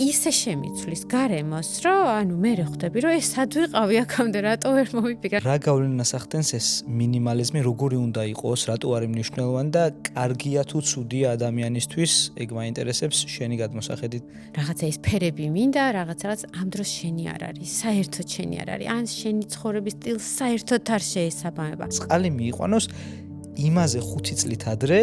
ისე შემიცვლის გარემოს, რომ მე ხვდები, რომ ეს სად ვიყავი აქამდე, რატო ვერ მომიფიქრე. რა გავლენას ახდენს ეს მინიმალიზმი, როგორი უნდა იყოს, რატო არის მნიშვნელოვანი და კარგია თუ ცუდია ადამიანისთვის, ეგ მაინტერესებს შენი გადმოსახედით. რაღაცა ეს ფერები მინდა, რაღაც ამ დროს შენი არ არის, საერთოდ შენი არ არის. ან შენი ცხოვრების სტილს საერთოდ არ შეესაბამება. წყალი მიიყვანოს იმაზე 5 წლით ადრე,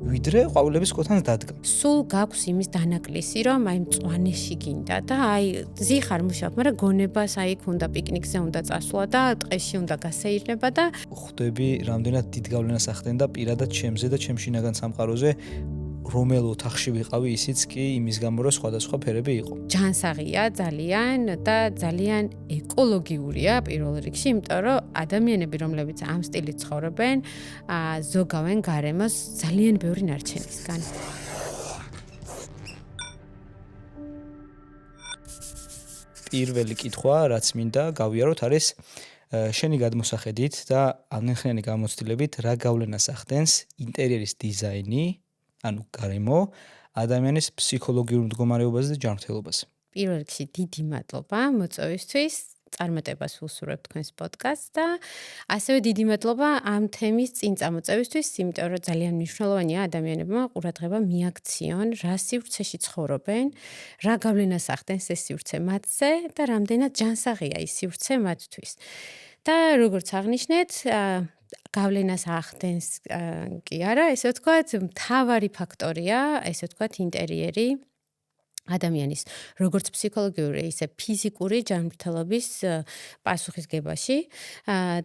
ვიდრე ყვავილების კოთანს დადგა. სულ გაქვს იმის დანაკლისი, რომ აი მწვანეში გინდა და აი ზიხარ მუშაობ, მაგრამ გონებას აი ქონდა პიკნიკზე უნდა წასვლა და ტყეში უნდა გასეირნება და ხვდები, რამდენად დიდ გავლენას ახდენდა პირადად ჩემზე და ჩემ შინაგან სამყაროზე, რომელ ოთახში ვიყავი, ისიც კი იმის გამო, რომ სხვადასხვა ფერები იყო. ჯანსაღია ძალიან და ძალიან ეკოლოგიურია პირველ რიგში, იმიტომ რომ ადამიანები, რომლებიც ამ სტილით ცხოვრობენ, ზოგავენ გარემოს ძალიან ბევრი ნარჩენისგან. პირველი კითხვა, რაც მინდა გავიაროთ, არის შენი გადმოსახედით და ამნახენიანი გამოცდილებით რა გავლენას ახდენს ინტერიერის დიზაინი, ანუ გარემო, ადამიანის ფსიქოლოგიურ მდგომარეობაზე და ჯანმრთელობაზე. პირველ რიგში დიდი მადლობა მოწვევისთვის. წარმატებას ვუსურვებ თქვენს პოდკასტს და ასევე დიდი მადლობა ამ თემის წინ წამოწევისთვის, იმიტომ რომ ძალიან მნიშვნელოვანია ადამიანებმა ყურადღება მიაქციონ, რა სივრცეში ცხოვრობენ, რა გავლენას ახდენს ეს სივრცე მათზე და რამდენად ჯანსაღია ის სივრცე მათთვის. და როგორც აღნიშნეთ, გავლენას ახდენს კი არა, ესე ვთქვათ, მთავარი ფაქტორია, ესე ვთქვათ, ინტერიერი ადამიანის როგორც ფსიქოლოგიური, ისე ფიზიკური ჯანმრთელობის პასუხისგებაში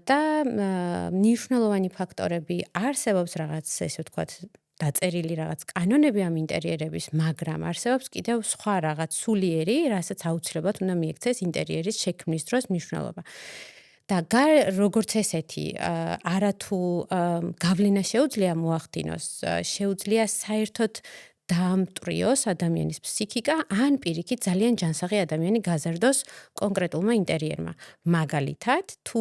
და მნიშვნელოვანი ფაქტორები არსებობს რაღაც, ესე ვთქვათ, დაწერილი რაღაც კანონები ამ ინტერიერების, მაგრამ არსებობს კიდევ სხვა რაღაც სულიერი, რასაც აუცილებლად უნდა მიექცეს ინტერიერის შექმნის დროს მნიშვნელობა. და როგორც ესეთი, არათუ გავლენა შეუძლია მოახდინოს, შეუძლია საერთოდ დაამტვრიოს ადამიანის ფსიქიკა, ან პირიქით ძალიან ჯანსაღი ადამიანი გაზარდოს კონკრეტულმა ინტერიერმა. მაგალითად, თუ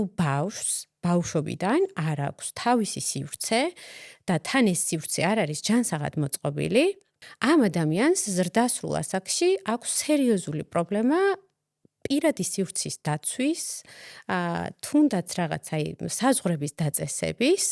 ბავშვობიდან არ აქვს თავისი სივრცე და თან ეს სივრცე არ არის ჯანსაღად მოწყობილი, ამ ადამიანს ზრდასრულ ასაკში აქვს სერიოზული პრობლემა პირადი სივრცის დაცვის, თუნდაც რაღაც საზღვრების დაწესების,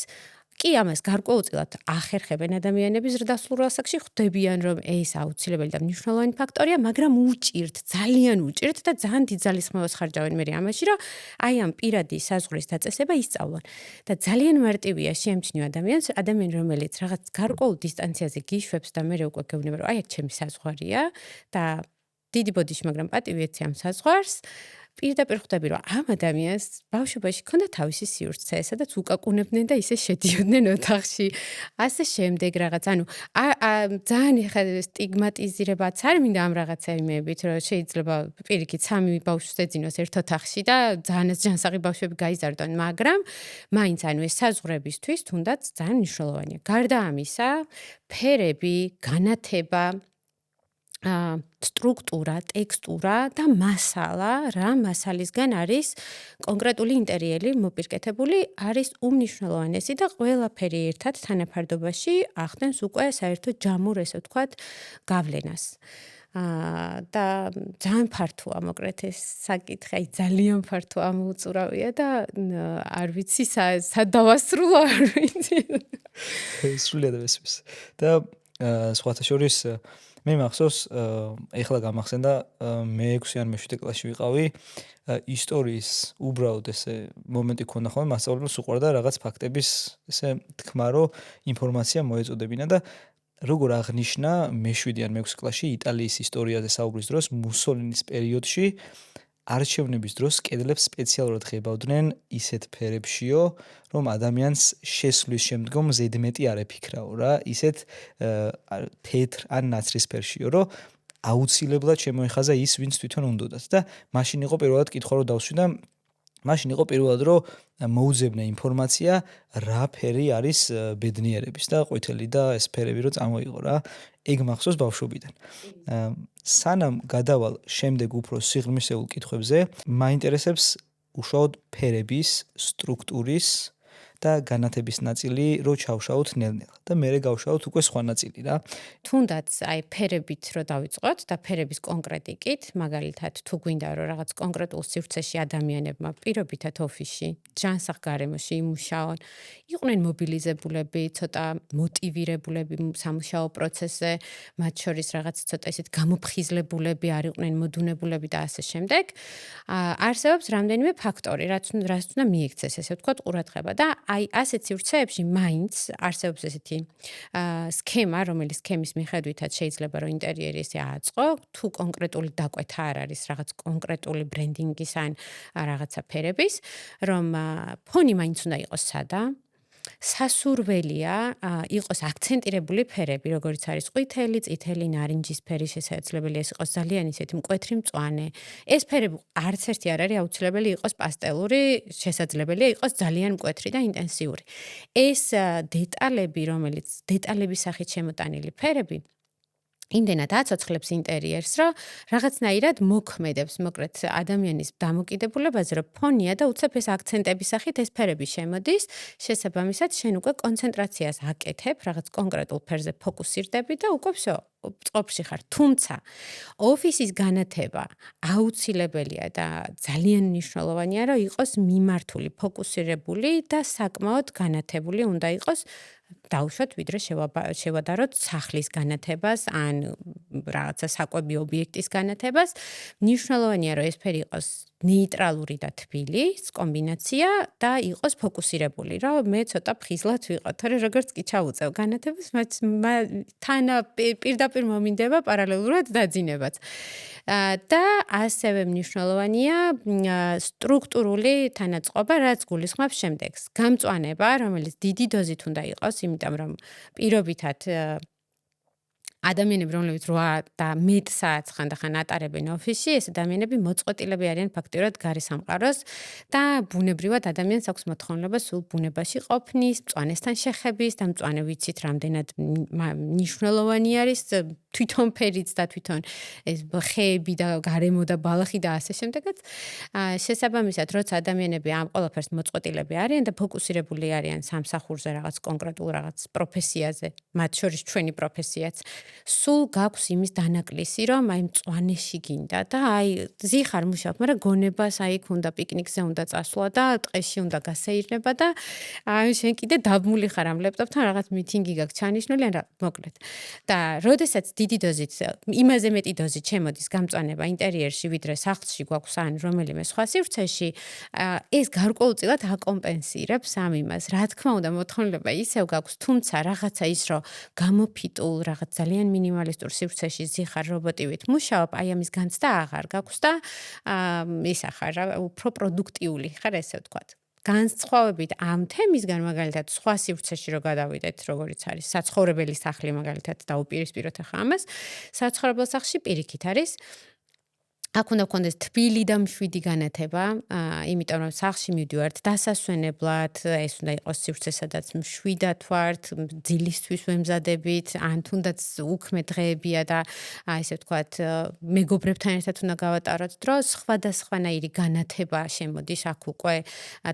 კი ამას გარკვეულწილად ახერხებენ ადამიანები ზრდასრულ ასაკში, ხვდებიან, რომ ეს აუცილებელი და მნიშვნელოვანი ფაქტორია, მაგრამ უჭირთ, ძალიან უჭირთ და ძალიან დიდ ძალისხმევას ხარჯავენ მე ამაში, რომ აი ამ პირადი საზღვრის დაწესება ისწავლონ. და ძალიან მარტივია შეემჩნიო ადამიანი, რომელიც რაღაც გარკვეულ დისტანციაზე გიშვებს და მე უკვე გეუბნება, რომ აი აქ ჩემი საზღვარია და დიდი ბოდიში, მაგრამ პატივი ეცი ამ საზღვარს. პირდაპირ ხვდები, რომ ამ ადამიანს ბავშვობაში ჰქონდა თავისი სივრცე, სადაც უკაკუნებდნენ და ისე შედიოდნენ ოთახში. ასე შემდეგ რაღაც, ძალიან სტიგმატიზირებაც არ მინდა ამ რაღაცა იმებით, რომ შეიძლება პირიქით 3 ბავშვს ეძინოს ერთ ოთახში და ძალიან ჯანსაღი ბავშვები გაიზარდონ, მაგრამ მაინც ეს საზღვრებისთვის თუნდაც ძალიან მნიშვნელოვანია. გარდა ამისა, ფერები, განათება, სტრუქტურა, ტექსტურა და მასალა, რა მასალისგან არის კონკრეტული ინტერიერი მოპირკეთებული, არის უმნიშვნელოვანესი და ყველაფერი ერთად თანაფარდობაში ახდენს უკვე საერთოდ ჯამურ, ესე ვთქვათ, გავლენას. და ძალიან ფართოა, მოკლედ ეს საკითხი, აი ძალიან ფართოა, მოუწურავია და არ ვიცი სად დავასრულო, არ ვიცი. სრულიად ვესმის. და სხვათა შორის მე მახსოვს, ეხლა გამახსენდა, მე 6 ან 7 კლასში ვიყავი, ისტორიის უბრალოდ ესე მომენტი ქონდა ხოლმე, მასწავლებლებს უყვარდა რაღაც ფაქტების ესე თქმა, რომ ინფორმაცია მოეწოდებინა და როგორ აღნიშნა მე 7 ან 6 კლასში იტალიის ისტორიაზე საუბრის დროს მუსოლინის პერიოდში არჩევნების დროს კედლებს სპეციალურად ღებავდნენ ისეთ ფერებშიო, რომ ადამიანს შესვლის შემდგომ ზედმეტი არ ეფიქრაო რა, ისეთ თეთრ ან ნაცრისფერშიო, რომ აუცილებლად შემოეხაზა ის, ვინც თვითონ უნდოდათ და მაშინ იყო პირველად კითხვა რომ დავსვი და მაშინ იყო პირველად რომ მოუძებნა ინფორმაცია რა ფერი არის ბედნიერების და ყვითელი და ეს ფერები რომ წამოიღო რა. ეგ მახსოვს ბავშვობიდან. სანამ გადავალ შემდეგ უფრო სიღრმისეულ კითხვებზე, მაინტერესებს უშუალოდ ფერების, სტრუქტურის და განათების ნაწილი რო ჩავშავოთ ნელ-ნელა და მერე გავშავოთ უკვე სხვა ნაწილი რა. თუნდაც აი ფერებით რო დავიწყოთ და ფერების კონკრეტიკით, მაგალითად თუ გვინდა რომ რაღაც კონკრეტულ სივრცეში ადამიანებმა პირობითად ოფისში, ჯანსაღ გარემოში იმუშაონ, იყვნენ მობილიზებულები, ცოტა მოტივირებულები სამუშაო პროცესზე, მათ შორის რაღაც ცოტა ისეთ გამოფხიზლებულები არ იყვნენ მოდუნებულები და ასე შემდეგ. არსებობს რამდენიმე ფაქტორი, რაც უნდა მიექცეს, ესე ვთქვათ, ყურადღება და აი ასეთ სივრცეებში მაინც არსებობს ესეთი სქემა, რომელიც სქემის მიხედვითაც შეიძლება რომ ინტერიერი ესე აწყო, თუ კონკრეტული დაკვეთა არ არის რაღაც კონკრეტული ბრენდინგის ან რაღაცა ფერების, რომ ფონი მაინც უნდა იყოს სადა, სასურველია იყოს აქცენტირებული ფერები, როგორც არის ყვითელი, წითელი, ნარინჯისფერი, შესაძლებელია ეს იყოს ძალიან ისეთი მკვეთრი მწვანე. ეს ფერები არც ერთი არ არის აუცილებელი იყოს პასტელური, შესაძლებელია იყოს ძალიან მკვეთრი და ინტენსიური. ეს დეტალები, რომელიც დეტალების სახით შემოტანილი ფერები იმდენად აცოცხლებს ინტერიერს, რომ რაღაცნაირად მოქმედებს, მოკლედ ადამიანის დამოკიდებულებაზე, რომ ფონია და უცებ ეს აქცენტების სახით ეს ფერები შემოდის, შესაბამისად შენ უკვე კონცენტრაციას აკეთებ, რაღაც კონკრეტულ ფერზე ფოკუსირდები და უკვე всё, წყობში ხარ. თუმცა ოფისის განათება აუცილებელია და ძალიან მნიშვნელოვანია, რომ იყოს მიმართული, ფოკუსირებული და საკმაოდ განათებული უნდა იყოს. დავუშვათ, ვიდრე შევადაროთ სახლის განათებას ან რაღაცა საკვები ობიექტის განათებას. მნიშვნელოვანია, რომ ეს ფერი იყოს ნეიტრალური და თბილი კომბინაცია და იყოს ფოკუსირებული, რომ მე ცოტა ფხიზლად ვიყავ, თორე როგორც კი ჩავუწევ განათებას, თან პირდაპირ მომინდება პარალელურად დაძინებაც. და ასევე მნიშვნელოვანია სტრუქტურული თანაწყობა, რაც გულისხმობს შემდეგს. გამწვანება, რომელიც დიდი დოზით უნდა იყოს, იმიტომ რომ პირობითად ადამიანები, რომლებიც 8 და მეტ საათს ხანდახან ატარებენ ოფისში, ეს ადამიანები მოწყვეტილები არიან ფაქტიურად გარე სამყაროს და ბუნებრივად ადამიანს აქვს მოთხოვნილება სულ ბუნებაში ყოფნის, მწვანესთან შეხების და მწვანე ვიცით რამდენად მნიშვნელოვანი არის თვითონ ფერიც და თვითონ ეს ხეები და გარემო და ბალახი და ასე შემდეგაც. შესაბამისად, როცა ადამიანები ამ ყველაფერს მოწყვეტილები არიან და ფოკუსირებული არიან სამსახურზე რაღაც კონკრეტულ რაღაც პროფესიაზე, მათ შორის ჩვენი პროფესიაც, სულ გაქვს იმის დანაკლისი, რომ აი მწვანეში გინდა და აი ზიხარ მუშაობ, მაგრამ გონებას აი უნდა პიკნიკზე უნდა წასვლა და ტყეში უნდა გასეირნება და აი შენ კიდე დაბმული ხარ ამ ლეპტოპთან რაღაც მიტინგი გაქვს ჩანიშნული ან რა, მოკლედ. და როდესაც დიდი დოზით, იმაზე მეტი დოზით შემოდის გამწვანება ინტერიერში, ვიდრე სახლში გვაქვს ან რომელიმე სხვა სივრცეში, ეს გარკვეულწილად აკომპენსირებს ამ იმას. რა თქმა უნდა, მოთხოვნილება ისევ გაქვს, თუმცა რაღაცა ის, რომ გამოფიტულ რაღაც ძალიან მინიმალისტურ სივრცეში ზიხარ რობოტივით მუშაობ, აი ამის განცდა აღარ გაქვს და ისა ხარ რა, უფრო პროდუქტიული ხარ, ესე ვთქვათ. განსხვავებით ამ თემისგან, მაგალითად, სხვა სივრცეში რო გადავიდეთ, როგორიც არის საცხოვრებელი სახლი, მაგალითად, დაუპირისპიროთ ახლა ამას, საცხოვრებელ სახლში პირიქით არის აქ უნდა გქონდეს თბილი და მშვიდი განათება, იმიტომ რომ სახლში მივდივართ დასასვენებლად, ეს უნდა იყოს სივრცე, სადაც მშვიდად ვართ, ძილისთვის ვემზადებით, ან თუნდაც უქმე დღეებია და ესე ვთქვათ, მეგობრებთან ერთად უნდა გავატაროთ დრო, სხვადასხვანაირი განათება შემოდის აქ უკვე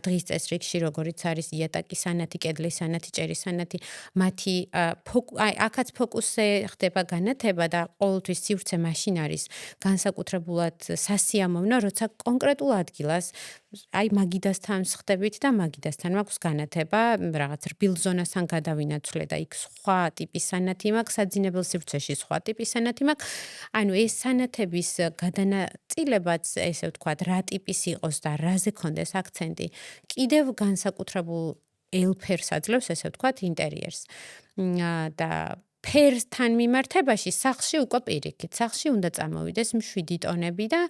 დღის წესრიგში, როგორიც არის იატაკი სანათი, კედლის სანათი, ჭერის სანათი, მათი აქაც ფოკუსზე ხდება განათება და ყოველთვის სივრცე მაშინ არის განსაკუთრებულად სასიამოვნო, როცა კონკრეტულ ადგილას აი მაგიდასთან ხდებით და მაგიდასთან მაქვს განათება, რაღაც რბილ ზონასთან გადავინაცვლე და იქ სხვა ტიპის სანათი მაქვს, საძინებელ სივრცეში სხვა ტიპის სანათი მაქვს. ანუ ეს სანათების გადანაწილებაც, ესე ვთქვათ, რა ტიპის იყოს და რაზე კონდეს აქცენტი, კიდევ განსაკუთრებულ ელფერს აძლევს, ესე ვთქვათ, ინტერიერს. და ფერსთან მიმართებაში სახლში უკვე პირიქით. სახლში უნდა წამოვიდეს მშვიდი ტონები და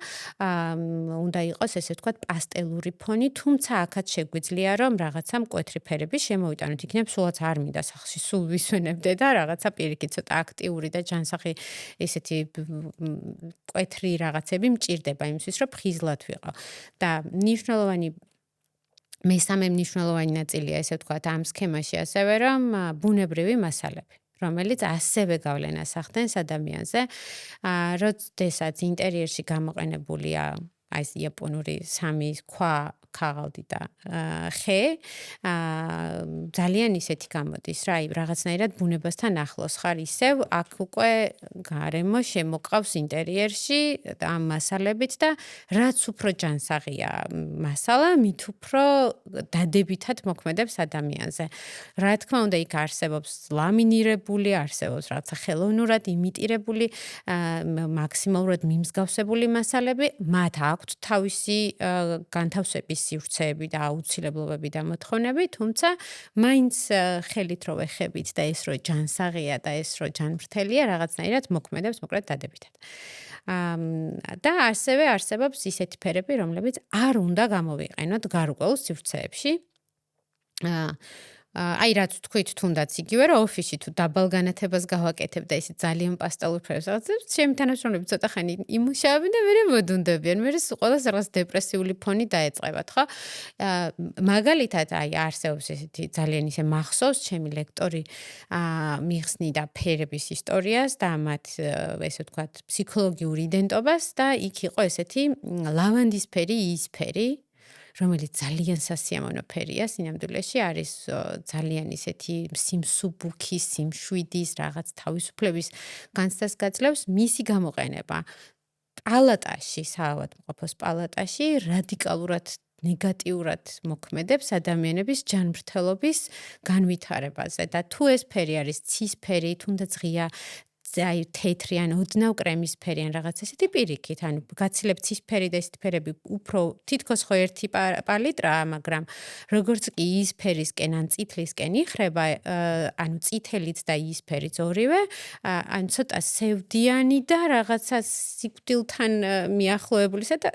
უნდა იყოს ესე ვთქვათ პასტელური ფონი, თუმცა აქაც შეგვიძლია რომ რაღაცა მკვეთრი ფერები შემოვიტანოთ. იქნებ სულაც არ მინდა სახლში სულ ვისვენებდე და რაღაცა პირიქით ცოტა აქტიური და ჯანსაღი ესეთი მკვეთრი რაღაცები მჭირდება იმისთვის, რომ ფხიზლად ვიყავ. და მნიშვნელოვანი მესამე მნიშვნელოვანი ნაწილია ესე ვთქვათ ამ სქემაში ასევე რომ ბუნებრივი მასალები, რომელიც ასევე გავლენას ახდენს ადამიანზე, როდესაც ინტერიერში გამოყენებულია აი ეს იაპონური სამი ქვა ქაღალდი და ხე ძალიან ისეთი გამოდის რა, რაღაცნაირად ბუნებასთან ახლოს ხარ ისევ აქ უკვე გარემო შემოყავს ინტერიერში ამ მასალებით და რაც უფრო ჯანსაღია მასალა, მით უფრო დადებითად მოქმედებს ადამიანზე. რა თქმა უნდა, იქ არსებობს ლამინირებული, არსებობს რაღაცა ხელოვნურად იმიტირებული, მაქსიმალურად მიმსგავსებული მასალები, მათ აქვთ თავისი განთავსების სივრცეები და აუცილებლობები და მოთხოვნები, თუმცა მაინც ხელით რო ვეხებით და ეს რო ჯანსაღია და ეს რო ჯანმრთელია, რაღაცნაირად მოქმედებს მოკლედ დადებითად. და ასევე არსებობს ისეთი ფერები, რომლებიც არ უნდა გამოვიყენოთ გარკვეულ სივრცეებში. აი რაც თქვით თუნდაც იგივე რა ოფისში თუ დაბალ განათებას გავაკეთებ და ისე ძალიან პასტელურ ფერებს რაღაცებს ჩემი თანამშრომლები ცოტა ხანი იმუშავებენ და მერე მოდუნდებიან მერე ყველას რაღაც დეპრესიული ფონი დაეწყებათ ხო მაგალითად აი არსებობს ესეთი ძალიან ისე მახსოვს ჩემი ლექტორი მიხსნიდა ფერების ისტორიას და მათ ესე ვთქვათ ფსიქოლოგიურ იდენტობას და იქ იყო ესეთი ლავანდისფერი იისფერი რომელიც ძალიან სასიამოვნო ფერია სინამდვილეში არის ძალიან ისეთი სიმსუბუქის, სიმშვიდის, რაღაც თავისუფლების განცდას გაძლევს მისი გამოყენება. პალატაში, საავადმყოფოს პალატაში რადიკალურად ნეგატიურად მოქმედებს ადამიანების ჯანმრთელობის განვითარებაზე და თუ ეს ფერი არის ცისფერი, თუნდაც ღია აი თეთრი ან ოდნავ კრემისფერი ან რაღაც ესეთი პირიქით, ანუ გაცილებ ცისფერი და ესეთი ფერები უფრო თითქოს ხო ერთი პალიტრაა, მაგრამ როგორც კი იისფერისკენ ან წითლისკენ იხრება, ანუ წითელიც და იისფერიც ორივე, ან ცოტა სევდიანი და რაღაცა სიკვდილთან მიახლოებულისა და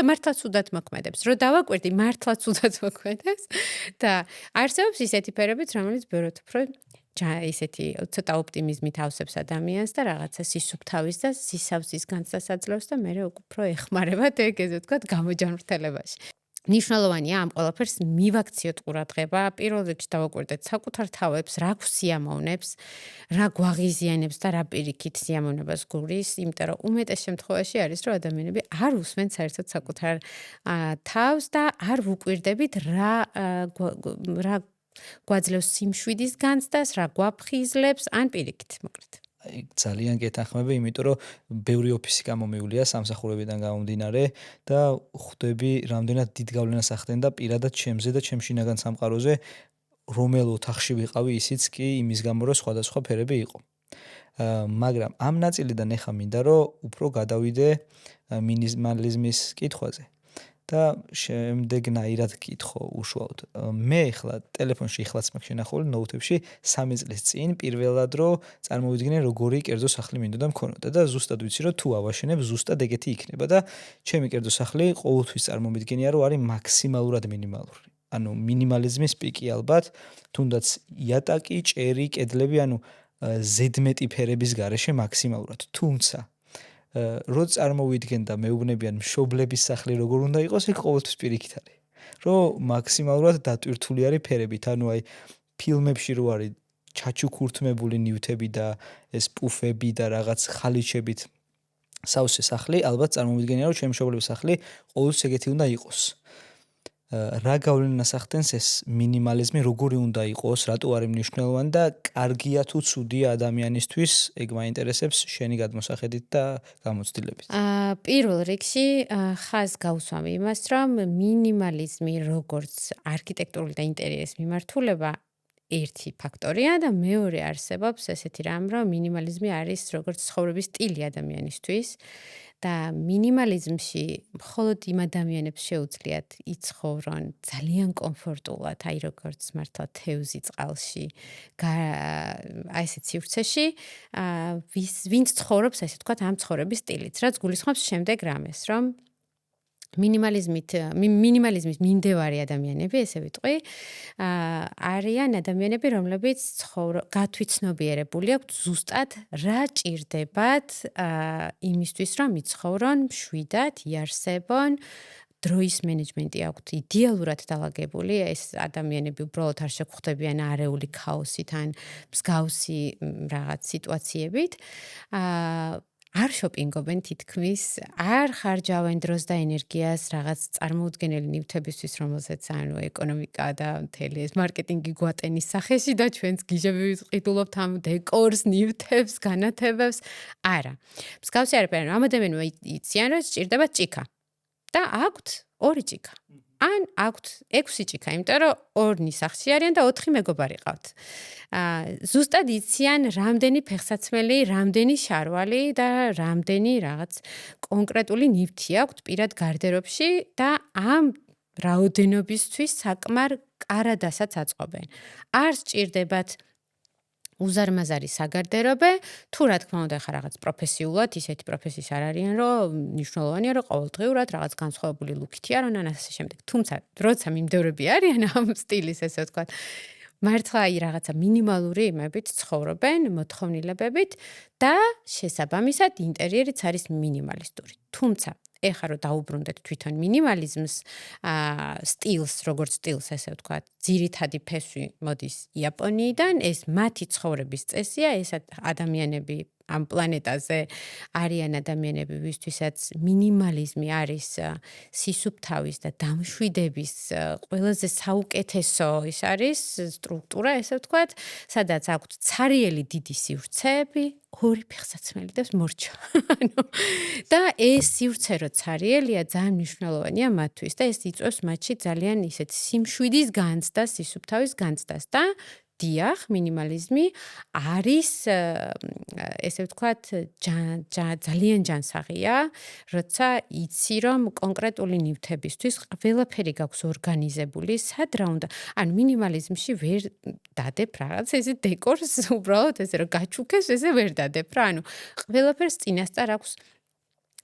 მართლა ცუდად მოქმედებს. რო დავაკვირდი, მართლა ცუდად მოქმედებს და არსებობს ისეთი ფერებიც, რომელიც ბევრად უფრო ისეთი ცოტა ოპტიმიზმით ავსებს ადამიანს და რაღაცა სისუფთავის და სისავსის განცდას აძლევს და მე უფრო ეხმარება ეგ ვთქვათ გამოჯანმრთელებაში. ნიშნულოვანია ამ ყველაფერს მივაქციოთ ყურადღება, პირველ რიგში დავაკვირდეთ საკუთარ თავებს, რა გვსიამოვნებს, რა გვაღიზიანებს და რა პირიქით სიამოვნებას გულის, იმიტომ რომ უმეტეს შემთხვევაში არის რომ ადამიანები არ უსმენ საერთოდ საკუთარ თავს და არ ვუკვირდებით რა გვაძლევს სიმშვიდის განცდას, რა გვაფხიზლებს, ან პირიქით, მოკლედ. ძალიან გეთანხმები, იმიტომ რომ ბევრი ოფისი გამომიულია სამსახურებიდან გამომდინარე და ხვდები რამდენად დიდ გავლენას ახდენდა პირადად ჩემზე და ჩემ შინაგან სამყაროზე, რომელ ოთახში ვიყავი, ისიც კი იმის გამო, რომ სხვადასხვა ფერები იყო. მაგრამ ამ ნაწილიდან ეხა მინდა რომ უფრო გადავიდე მინიმალიზმის კითხვაზე. და შემდეგნაირად კითხო უშუალოდ. მე ახლა ტელეფონში ეხლაც მაქვს შენახული ნოუთებში 3 წლის წინ პირველად რო წარმოვიდგინე როგორი კერძო სახლი მინდოდა მქონოდა და ზუსტად ვიცი რომ თუ ავაშენებ ზუსტად ეგეთი იქნება და ჩემი კერძო სახლი ყოველთვის წარმოვიდგენია რომ არის მაქსიმალურად მინიმალური. ანუ მინიმალიზმის პიკი ალბათ, თუნდაც იატაკი, ჭერი, კედლები, ანუ ზედმეტი ფერების გარეშე მაქსიმალურად. თუმცა რო წარმოვიდგენ და მეუბნებიან მშობლების სახლი როგორ უნდა იყოს, ეგ ყოველთვის პირიქით არის. რომ მაქსიმალურად დატვირთული არის ფერებით, ანუ აი ფილმებში რო არის ჩაჩუქურთმებული ნივთები და ეს პუფები და რაღაც ხალიჩებით სავსე სახლი, ალბათ წარმოვიდგენია რომ ჩემი მშობლების სახლი ყოველთვის ეგეთი უნდა იყოს. რა გავლენას ახდენს ეს მინიმალიზმი, როგორი უნდა იყოს, რატო არის მნიშვნელოვანი და კარგია თუ ცუდია ადამიანისთვის, ეგ მაინტერესებს შენი გადმოსახედით და გამოცდილებით. პირველ რიგში ხაზს გავუსვამ იმას, რომ მინიმალიზმი როგორც არქიტექტურული და ინტერიერის მიმართულება ერთი ფაქტორია და მეორე არსებობს ესეთი რამ, რომ მინიმალიზმი არის როგორც ცხოვრების სტილი ადამიანისთვის. და მინიმალიზმში მხოლოდ იმ ადამიანებს შეუძლიათ იცხოვრონ ძალიან კომფორტულად, აი როგორც მართლა თევზი წყალში, აი ესეთ სივრცეში, ვინც ცხოვრობს, ასე ვთქვათ, ამ ცხოვრების სტილით, რაც გულისხმობს შემდეგ რამეს, რომ მინიმალიზმის მიმდევარი ადამიანები, ესე ვიტყვი, არიან ადამიანები, რომლებიც გათვითცნობიერებული აქვთ ზუსტად რა ჭირდებათ იმისთვის, რომ იცხოვრონ მშვიდად, იარსებონ, დროის მენეჯმენტი აქვთ იდეალურად დალაგებული, ეს ადამიანები უბრალოდ არ შეგვხვდებიან არეული ქაოსით ან მსგავსი რაღაც სიტუაციებით. არ შოპინგობენ თითქმის, არ ხარჯავენ დროს და ენერგიას რაღაც წარმოუდგენელი ნივთებისთვის, რომელსაც ეკონომიკა და მთელი ეს მარკეტინგი გვატენის სახეში და ჩვენც გიჟები ვიყიდულობთ ამ დეკორს, ნივთებს, განათებებს. არა. მსგავსი არაფერი, ამ ადამიანმა იციან, რომ სჭირდება ჭიქა. და აქვთ 2 ჭიქა. ან აქვთ 6 ჭიქა, იმიტომ რომ 2 ნისახში არიან და 4 მეგობარი ყავთ. ზუსტად იციან რამდენი ფეხსაცმელი, რამდენი შარვალი და რამდენი რაღაც კონკრეტული ნივთი აქვთ პირად გარდერობში და ამ რაოდენობისთვის საკმარ კარადასაც აწყობენ. არ სჭირდებათ უზარმაზარი საგარდერობე, თუ რა თქმა უნდა ხა რაღაც პროფესიულად, ისეთი პროფესიის არ არიან, რომ მნიშვნელოვანია, რომ ყოველდღიურად რაღაც განსხვავებული ლუკითი არ უნდა ასე შემდეგ. თუმცა, როცა მიმდევრები არიან ამ სტილის, ესე ვთქვათ, მართლა აი რაღაცა მინიმალური იმებით ცხოვრობენ, მოთხოვნილებებით და შესაბამისად ინტერიერიც არის მინიმალისტური. თუმცა ეხლა რომ დაუბრუნდეთ თვითონ მინიმალიზმს, სტილს, როგორც სტილს, ესე ვთქვათ, ძირითადი ფესვი მოდის იაპონიიდან, ეს მათი ცხოვრების წესია, ეს ადამიანები ამ პლანეტაზე არიან ადამიანები, ვისთვისაც მინიმალიზმი არის სისუფთავის და დამშვიდების ყველაზე საუკეთესო ის არის სტრუქტურა, ესე ვთქვათ, სადაც აქვთ ცარიელი დიდი სივრცეები, 2 ფეხსაცმელი და მორჩა. და ეს სივრცე რო ცარიელია, ძალიან მნიშვნელოვანია მათთვის და ეს იწვევს მათში ძალიან ისეთ სიმშვიდის განცდას, სისუფთავის განცდას და დიახ, მინიმალიზმი არის ესე ვთქვათ, ძალიან ჯანსაღია, როცა იცი რომ კონკრეტული ნივთებისთვის ყველაფერი გაქვს ორგანიზებული, სად რა უნდა. ანუ მინიმალიზმში ვერ დადებ რაღაც ესე დეკორს, უბრალოდ ესე რომ გაჩუქეს, ესე ვერ დადებ რა. ანუ ყველაფერს წინასწარ აქვს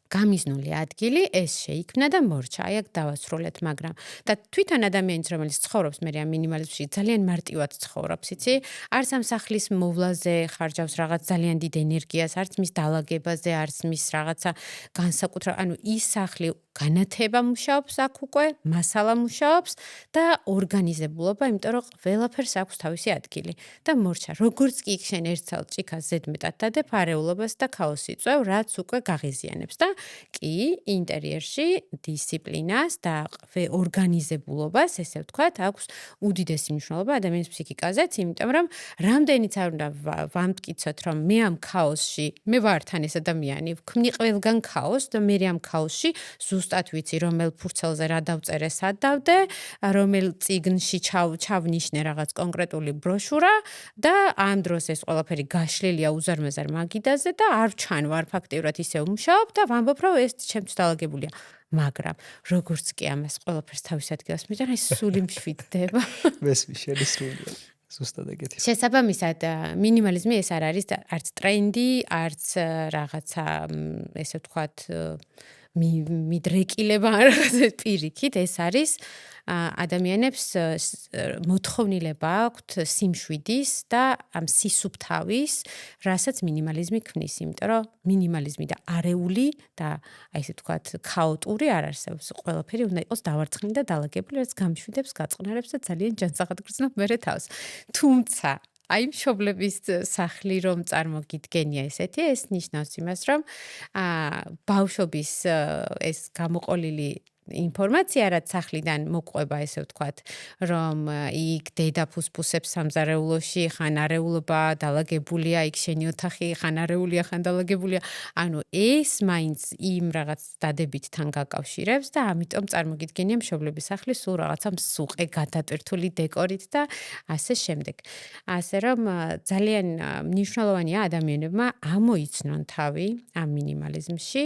გამიზნული ადგილი, ეს შეიქმნა და მორჩა, აი აქ დავასრულეთ, მაგრამ და თვითონ ადამიანიც რომელიც ცხოვრობს მე ამ მინიმალიზმში ძალიან მარტივად ცხოვრობს, იცი? არც ამ სახლის მოვლაზე ხარჯავს რაღაც ძალიან დიდ ენერგიას, არც მის დალაგებაზე, არც მის რაღაცა განსაკუთრებულ, ანუ ის სახლი განათება მუშაობს აქ უკვე, მასალა მუშაობს და ორგანიზებულობა, იმიტომ რომ ყველაფერს აქვს თავისი ადგილი და მორჩა. როგორც კი იქ შენ ერთსალ ჭიქას ზედმეტად დადებ, არეულობას და ქაოსი იწვევ, რაც უკვე გაღიზიანებს და კი ინტერიერში დისციპლინას და ორგანიზებულობას, ესე ვთქვათ, აქვს უდიდესი მნიშვნელობა ადამიანის ფსიქიკაზეც, იმიტომ რომ რამდენიც არ უნდა ვამტკიცოთ, რომ მე ამ ქაოსში, მე ვარ თან ეს ადამიანი, ვქმნი ყველგან ქაოსს და მე ამ ქაოსში ზუსტად ვიცი, რომელ ფურცელზე რა დავწერე, სად დავდე, რომელ წიგნში ჩავნიშნე რაღაც კონკრეტული ბროშურა და ამ დროს ეს ყველაფერი გაშლილია უზარმაზარ მაგიდაზე და არ ვჩანვარ ფაქტიურად ისე ვმუშაობ და ვამბობ, რომ ეს ჩემთვის დალაგებულია. მაგრამ როგორც კი ამას ყველაფერს თავის ადგილას მიდან, ეს სული მშვიდდება. მესმის შენი სულია. ზუსტად ეგეთი. შესაბამისად, მინიმალიზმი ეს არ არის არც ტრენდი, არც რაღაცა, ესე ვთქვათ, მიდრეკილება რაღაცა პირიქით, ეს არის ადამიანებს მოთხოვნილება აქვთ სიმშვიდის და ამ სისუფთავის, რასაც მინიმალიზმი ქმნის, იმიტომ რომ მინიმალიზმი და არეული და აი ესე ვთქვათ, ქაოტური არ არსებობს. ყველაფერი უნდა იყოს დავარცხნილი და დალაგებული, რაც გამშვიდებს, გაწყნარებს და ძალიან ჯანსაღად გრძნობ მერე თავს. თუმცა აი მშობლების სახლი რომ წარმოგიდგენია ესეთი, ეს ნიშნავს იმას, რომ ბავშვობის ეს გამოყოლილი ინფორმაცია, რაც სახლიდან მოყვება, ესე ვთქვათ, რომ იქ დედა ფუსფუსებს სამზარეულოში, ხან არეულობა დალაგებულია, იქ შენი ოთახი ხან არეულია, ხან დალაგებულია. ანუ ეს მაინც იმ რაღაც დადებითთან გაკავშირებს და ამიტომ წარმოგიდგენია მშობლების სახლი სულ რაღაცა მსუყე, გადატვირთული დეკორით და ასე შემდეგ. ასე რომ ძალიან მნიშვნელოვანია ადამიანებმა ამოიცნონ თავი ამ მინიმალიზმში,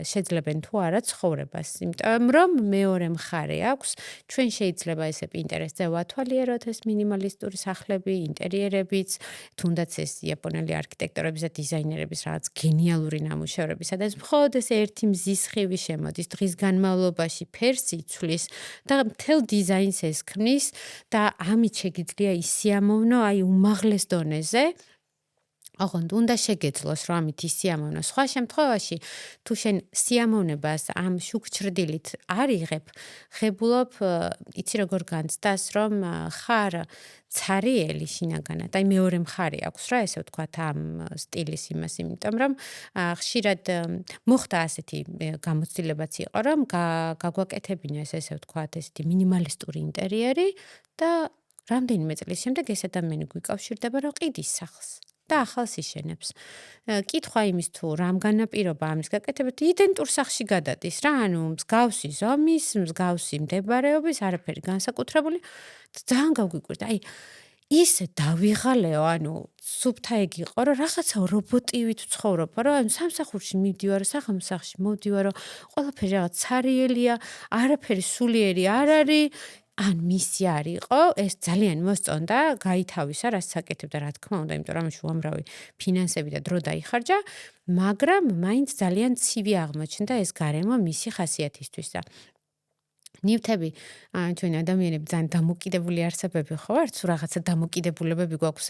შეძლებენ თუ არა ცხოვრებას. რომ მეორე მხარე აქვს, ჩვენ შეიძლება ესე პინტერესტზე ვათვალიეროთ ეს მინიმალისტური სახლები, ინტერიერებიც, თუნდაც ეს იაპონელი არქიტექტორების და დიზაინერების რაღაც გენიალური ნამუშევრები, სადაც მხოლოდ ეს ერთი მზის სხივი შემოდის, დღის განმავლობაში ფერს იცვლის და მთელ დიზაინს ეს ქმნის და ამით შეგიძლია ისიამოვნო აი უმაღლეს დონეზე ოღონდ უნდა შეგეძლოს, რომ ამით ისიამოვნო. სხვა შემთხვევაში, თუ შენ სიამოვნებას ამ შუქჩრდილით არ იღებ, ღებულობ, იცი როგორ განცდას, რომ ხარ ცარიელი შინაგანად. აი მეორე მხარე აქვს რა, ესე ვთქვათ, ამ სტილის იმას, იმიტომ რომ ხშირად მოხდა ასეთი გამოცდილებაც იყო, რომ გაგვაკეთებინეს, ესე ვთქვათ, ესეთი მინიმალისტური ინტერიერი და რამდენიმე წლის შემდეგ ეს ადამიანი გვიკავშირდება, რომ ყიდის სახლს. და ახალს იშენებს. კითხვა იმის თუ რამ განაპირობა ამის გაკეთება, იდენტურ სახლში გადადის რა, ანუ მსგავსი ზომის, მსგავსი მდებარეობის, არაფერი განსაკუთრებული. ძალიან გავგვიკვირდა. აი ისე დავიღალეო, ანუ სუფთა ეგ იყო, რომ რაღაცა რობოტივით ვცხოვრობ, რომ ანუ სამსახურში მივდივარო, სახლში მოვდივარო, ყველაფერი რაღაც ცარიელია, არაფერი სულიერი არ არის. ან მისი არ იყო, ეს ძალიან მოსწონდა, გაითავისა, რაც საკეთებდა, რა თქმა უნდა, იმიტომ რომ ამაში უამრავი ფინანსები და დრო დაიხარჯა, მაგრამ მაინც ძალიან ცივი აღმოჩნდა ეს გარემო მისი ხასიათისთვის და ნივთები, ჩვენ ადამიანები ძალიან დამოკიდებული არსებები ხო ვართ, თუ რაღაცა დამოკიდებულებები გვაქვს,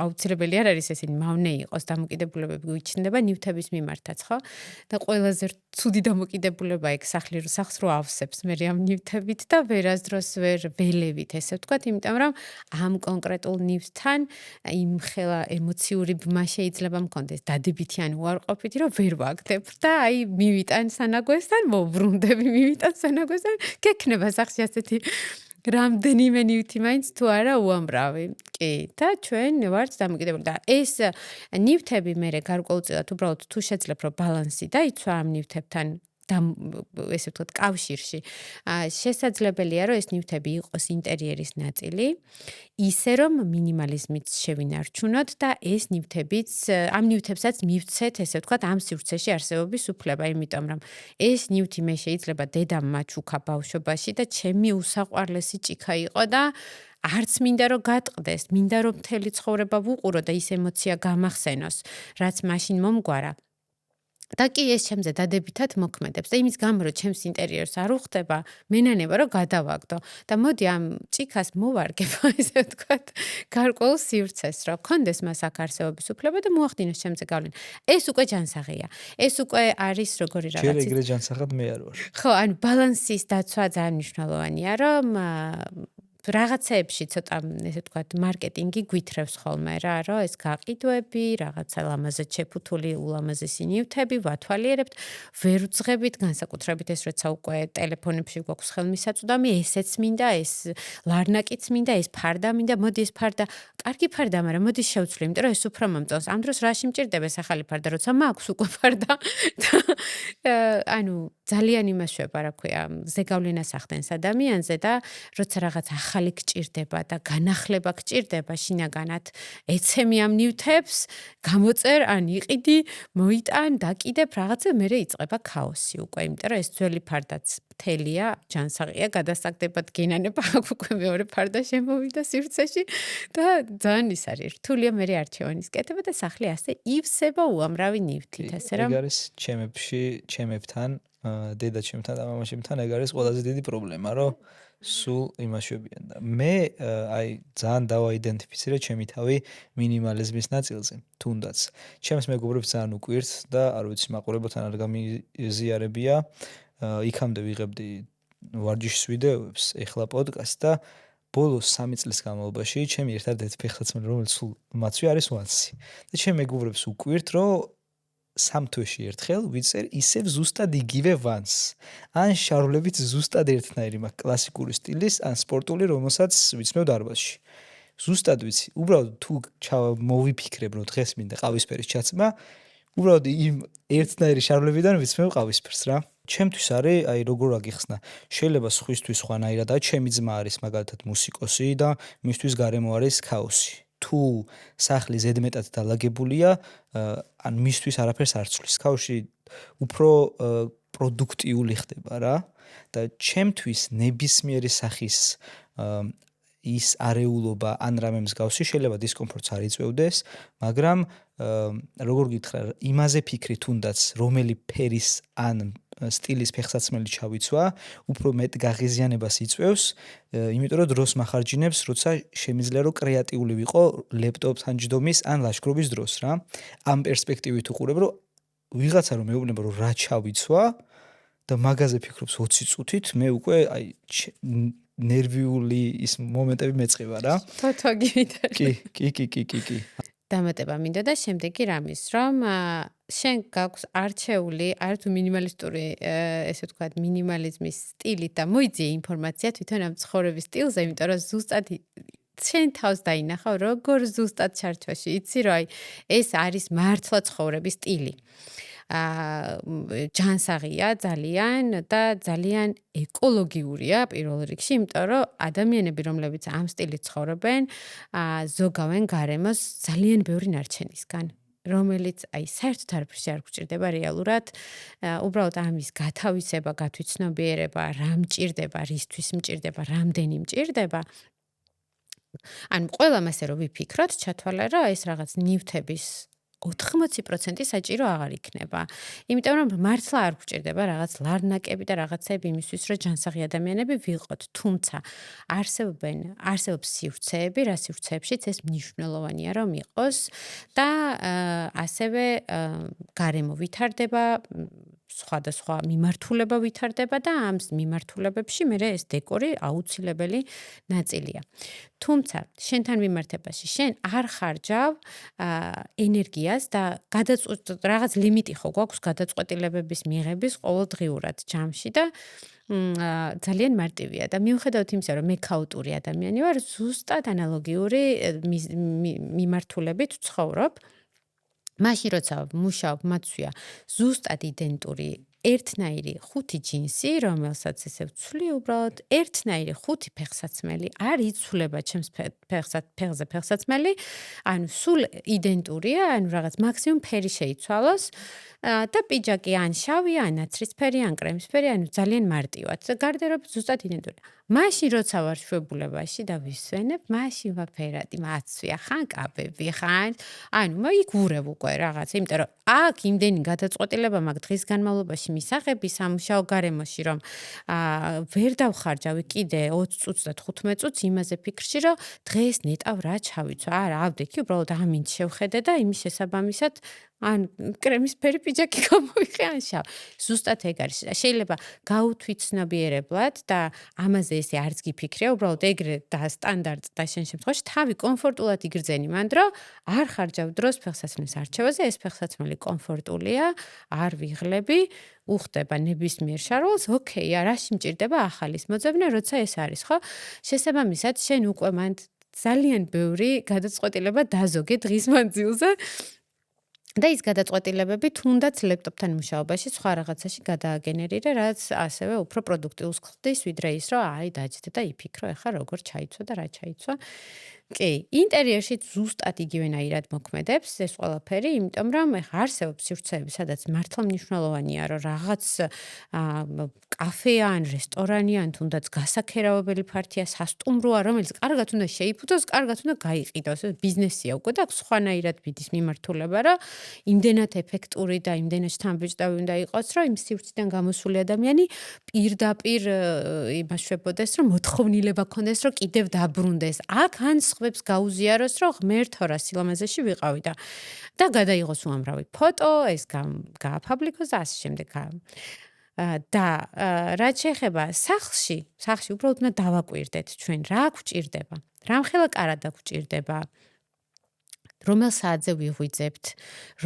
აუცილებელი არ არის ესენი მავნე იყოს, დამოკიდებულებები გვიჩნდება ნივთების მიმართაც, ხო? და ყველაზე ცუდი დამოკიდებულება იქ სახლს რო ავსებს მე ამ ნივთებით და ვერასდროს ვერ ველევით, ესე ვთქვათ, იმიტომ რომ ამ კონკრეტულ ნივთთან იმ ხელა ემოციური ბმა შეიძლება მქონდეს, დადებითი ან უარყოფითი, რომ ვერ ვაგდებ და აი მივიტან სანაგვესთან, მოვრუნდები მივიტან სანაგვესთან გექნება სახში ასეთი რამდენიმე ნივთი მაინც თუ არა უამრავი. კი, და ჩვენ ვართ დამოკიდებული და ეს ნივთები მერე გარკვეულწილად უბრალოდ თუ შეძლებ რომ ბალანსი დაიცვა ამ ნივთებთან ესე ვთქვათ კავშირში, შესაძლებელია რომ ეს ნივთები იყოს ინტერიერის ნაწილი, ისე რომ მინიმალიზმით შევინარჩუნოთ და ეს ნივთებიც ამ ნივთებსაც მივცეთ, ესე ვთქვათ, ამ სივრცეში არსებობის უფლება, იმიტომ რომ ეს ნივთი მე შეიძლება დედამ მაჩუქა ბავშვობაში და ჩემი უსაყვარლესი ჭიქა იყო და არც მინდა რომ გატყდეს, მინდა რომ მთელი ცხოვრება ვუყურო და ის ემოცია გამახსენოს, რაც მაშინ მომგვარა. და კი ეს ჩემზე დადებითად მოქმედებს და იმის გამო რომ ჩემს ინტერიერს არ უხდება, მენანება რომ გადავაგდო და მოდი ამ ჭიქას მოვარგებ, ესე ვთქვათ, გარკვეულ სივრცეს, რომ კონდეს მას აქ არსებობის უფლება და მოახდინოს ჩემზე გავლენა. ეს უკვე ჯანსაღია. ეს უკვე არის როგორი რაღაცა. ჯერ ეგრე ჯანსაღად მე არ ვარ. ხო, ანუ ბალანსის დაცვა ძალიან მნიშვნელოვანია, რომ რაღაცეებში ცოტა ესე ვთქვათ მარკეტინგი გვითრევს ხოლმე რა, რომ ეს გაყიდვები, რაღაცა ლამაზად შეფუთული ულამაზესი ნივთები ვათვალიერებთ, ვერ ვძღებით, განსაკუთრებით ეს როცა უკვე ტელეფონებში გვაქვს ხელმისაწვდომი, ესეც მინდა, ეს ლარნაკიც მინდა, ეს ფარდა მინდა, მოდი ეს ფარდა, კარგი ფარდა, მაგრამ მოდი შევცვლი, იმიტომ რომ ეს უფრო მომწონს. ამ დროს რაში მჭირდება ეს ახალი ფარდა, როცა მაქვს უკვე ფარდა. ანუ ძალიან იმას შვება, რა ქვია, ზეგავლენას ახდენს ადამიანზე და როცა რაღაც ახალი გჭირდება და განახლება გჭირდება შინაგანად, ეცემი ამ ნივთებს, გამოწერ, ან იყიდი, მოიტან, დაკიდებ, რაღაცა მერე იწყება ქაოსი უკვე, იმიტომ რომ ეს ძველი ფარდაც მთელია, ჯანსაღია, გადასაგდებად გენანება, უკვე მეორე ფარდა შემოვიდა სივრცეში და ძალიან ის არის რთულია მერე არჩევანის კეთება და სახლი ასე ივსება უამრავი ნივთით, ასე რომ ეგ არის ჩემებში, ჩემებთან, დედაჩემთან და მამაჩემთან ეგ არის ყველაზე დიდი პრობლემა, რომ სულ იმაშვებიან და მე აი ძალიან დავაიდენტიფიცირე ჩემი თავი მინიმალიზმის ნაწილზე, თუნდაც. ჩემს მეგობრებს ძალიან უკვირთ და არ ვიცი მაყურებელთან არ გამიზიარებია. იქამდე ვიღებდი ვარჯიშის ვიდეოებს, ეხლა პოდკასტს და ბოლოს 3 წლის განმავლობაში ჩემი ერთადერთი ფეხსაცმელი, რომელიც სულ მაცვი არის ვანსი. და ჩემ მეგობრებს უკვირთ, რომ 3 თვეში ერთხელ ვიწერ ისევ ზუსტად იგივე ვანსს. ან შარვლებით ზუსტად ერთნაირი მაქვს კლასიკური სტილის, ან სპორტული, რომელსაც ვიცმევ დარბაზში. ზუსტად ვიცი, უბრალოდ თუ მოვიფიქრებ, რომ დღეს მინდა ყავისფერის ჩაცმა, უბრალოდ იმ ერთნაირი შარვლებიდან ვიცმევ ყავისფერს რა. ჩემთვის არის, აი როგორ აგიხსნა, შეიძლება სხვისთვის სხვანაირად, ჩემი ძმა არის მაგალითად მუსიკოსი და მისთვის გარემო არის ქაოსი. თუ სახლი ზედმეტად დალაგებულია, ან მისთვის არაფერს არ ცვლის. ქაოსი უფრო პროდუქტიული ხდება რა და ჩემთვის ნებისმიერი სახის ის არეულობა ან რამე მსგავსი შეიძლება დისკომფორტს არ იწვევდეს, მაგრამ როგორ გითხრა, იმაზე ფიქრი თუნდაც რომელი ფერის ან სტილის ფეხსაცმელი ჩავიცვა, უფრო მეტ გაღიზიანებას იწვევს, იმიტომ რომ დროს მახარჯინებს, როცა შემიძლია რომ კრეატიული ვიყო ლეპტოპთან ჯდომის ან ლაშქრობის დროს რა. ამ პერსპექტივით უყურებ, რომ ვიღაცა რომ მეუბნება რომ რა ჩავიცვა და მაგაზე ფიქრობს 20 წუთით, მე უკვე აი ნერვიული ის მომენტები მეწყება რა. თოთოგი ვიტარი. კი. დამატება მინდა და შემდეგი რამის, რომ შენ გაქვს არჩეული არც მინიმალისტური, ესე ვთქვათ, მინიმალიზმის სტილით და მოიძიე ინფორმაცია თვითონ ამ ცხოვრების სტილზე, იმიტომ რომ ზუსტად შენ თავს დაინახავ, როგორ ზუსტად ჩარჩოში იცი, რომ აი ეს არის მართლა ცხოვრების სტილი. ჯანსაღია ძალიან და ძალიან ეკოლოგიურია პირველ რიგში, იმიტომ რომ ადამიანები, რომლებიც ამ სტილით ცხოვრობენ, ზოგავენ გარემოს ძალიან ბევრი ნარჩენისგან, რომელიც აი საერთოდ არაფერში არ გვჭირდება რეალურად, უბრალოდ ამის გათავისება, გათვითცნობიერება, რა მჭირდება, რისთვის მჭირდება, რამდენი მჭირდება. ანუ ყველამ ასე რომ ვიფიქროთ, ჩათვალე, რომ ეს რაღაც ნივთების 80% საჭირო აღარ იქნება. იმიტომ რომ მართლა არ გვჭირდება რაღაც ლარნაკები და რაღაცები იმისთვის, რომ ჯანსაღი ადამიანები ვიყოთ. თუმცა არსებობს სივრცეები, რა სივრცეებშიც ეს მნიშვნელოვანია რომ იყოს და ასევე გარემო ვითარდება, სხვადასხვა მიმართულება ვითარდება და ამ მიმართულებებში მე ეს დეკორი აუცილებელი ნაწილია. თუმცა შენთან მიმართებაში შენ არ ხარჯავ ენერგიას და რაღაც ლიმიტი ხო გვაქვს გადაწყვეტილებების მიღების ყოველდღიურად ჯამში და ძალიან მარტივია და მიუხედავად იმისა, რომ მე ქაოტური ადამიანი ვარ, ზუსტად ანალოგიური მიმართულებით ვცხოვრობ. მაშინ როცა მუშაობ, მაცვია ზუსტად იდენტური ერთნაირი 5 ჯინსი, რომელსაც ესე ვცვლი უბრალოდ ერთნაირი 5 ფეხსაცმელი არ იცვლება ჩემს ფეხზე ფეხსაცმელი, ანუ სულ იდენტურია, ანუ რაღაც მაქსიმუმ ფერი შეიცვალოს და პიჯაკი ან შავია, ან ნაცრისფერი, ან კრემისფერი, ანუ ძალიან მარტივად. გარდერობა ზუსტად იდენტურია. მაშინ როცა ვარ შვებულებაში და ვისვენებ, მაშინ ვაფერადი მაცვია, ხან კაბები, ხან ანუ იქ ვურევ უკვე რაღაც, იმიტომ რომ აქ იმდენი გადაწყვეტილება მაქვს დღის განმავლობაში მისაღები სამუშაო გარემოში, რომ ვერ დავხარჯავი კიდე 20 წუთს და 15 წუთს იმაზე ფიქრში, რომ დღეს ნეტავ რა ჩავიცვა. არა, ავდექი, უბრალოდ ამინდ შევხედე და იმის შესაბამისად ან კრემისფერი პიჯაკი გამოვიყე ან შავ. ზუსტად ეგ არის. შეიძლება გაუთვითცნობიერებლად და ამაზე ესე არც გიფიქრია, უბრალოდ ეგრე და სტანდარტ და შენ შემთხვევაში თავი კომფორტულად იგრძენი მანდ, რომ არ ხარჯავ დროს ფეხსაცმლის არჩევაზე, ეს ფეხსაცმელი კომფორტულია, არ ვიღლები, უხდება ნებისმიერ შარვალს, ოკეია, რაში მჭირდება ახალის მოძებნა, როცა ეს არის, ხო? შესაბამისად, შენ უკვე მანდ ძალიან ბევრი გადაწყვეტილება დაზოგე დღის მანძილზე. და ის გადაწყვეტილებები თუნდაც ლეპტოპთან მუშაობაში სხვა რაღაცაში გადააგენერირე, რაც ასევე უფრო პროდუქტიულს ხდის, ვიდრე ის, რომ აი დაჯდე და იფიქრო, ეხლა როგორ ჩაიცვა და რა ჩაიცვა. კი, ინტერიერში ზუსტად იგივენაირად მოქმედებს ეს ყველაფერი, იმიტომ რომ ეხლა არსებობს სივრცეები, სადაც მართლა მნიშვნელოვანია, რომ რაღაც კაფეა ან რესტორანია, ან თუნდაც გასაქერავებელი ფართია, სასტუმროა, რომელიც კარგად უნდა შეიფუთოს, კარგად უნდა გაიყიდოს, ეს ბიზნესია უკვე და სხვანაირად მიდის მიმართულება, რომ იმდენად ეფექტური და იმდენად შთამბეჭდავი უნდა იყოს, რომ იმ სივრციდან გამოსული ადამიანი პირდაპირ იმას შვებოდეს, რომ მოთხოვნილება ქონდეს, რომ კიდევ დაბრუნდეს. აქ ან სხვებს გაუზიაროს, რომ ღმერთო რა სილამაზეში ვიყავი და გადაიღოს უამრავი ფოტო, ეს გააფაბლიკოს და ასე შემდეგ. და რაც შეეხება სახლში უბრალოდ უნდა დავაკვირდეთ ჩვენ რა გვჭირდება, რამხელა კარადა გვჭირდება, რომელ საათზე ვიღვიძებთ,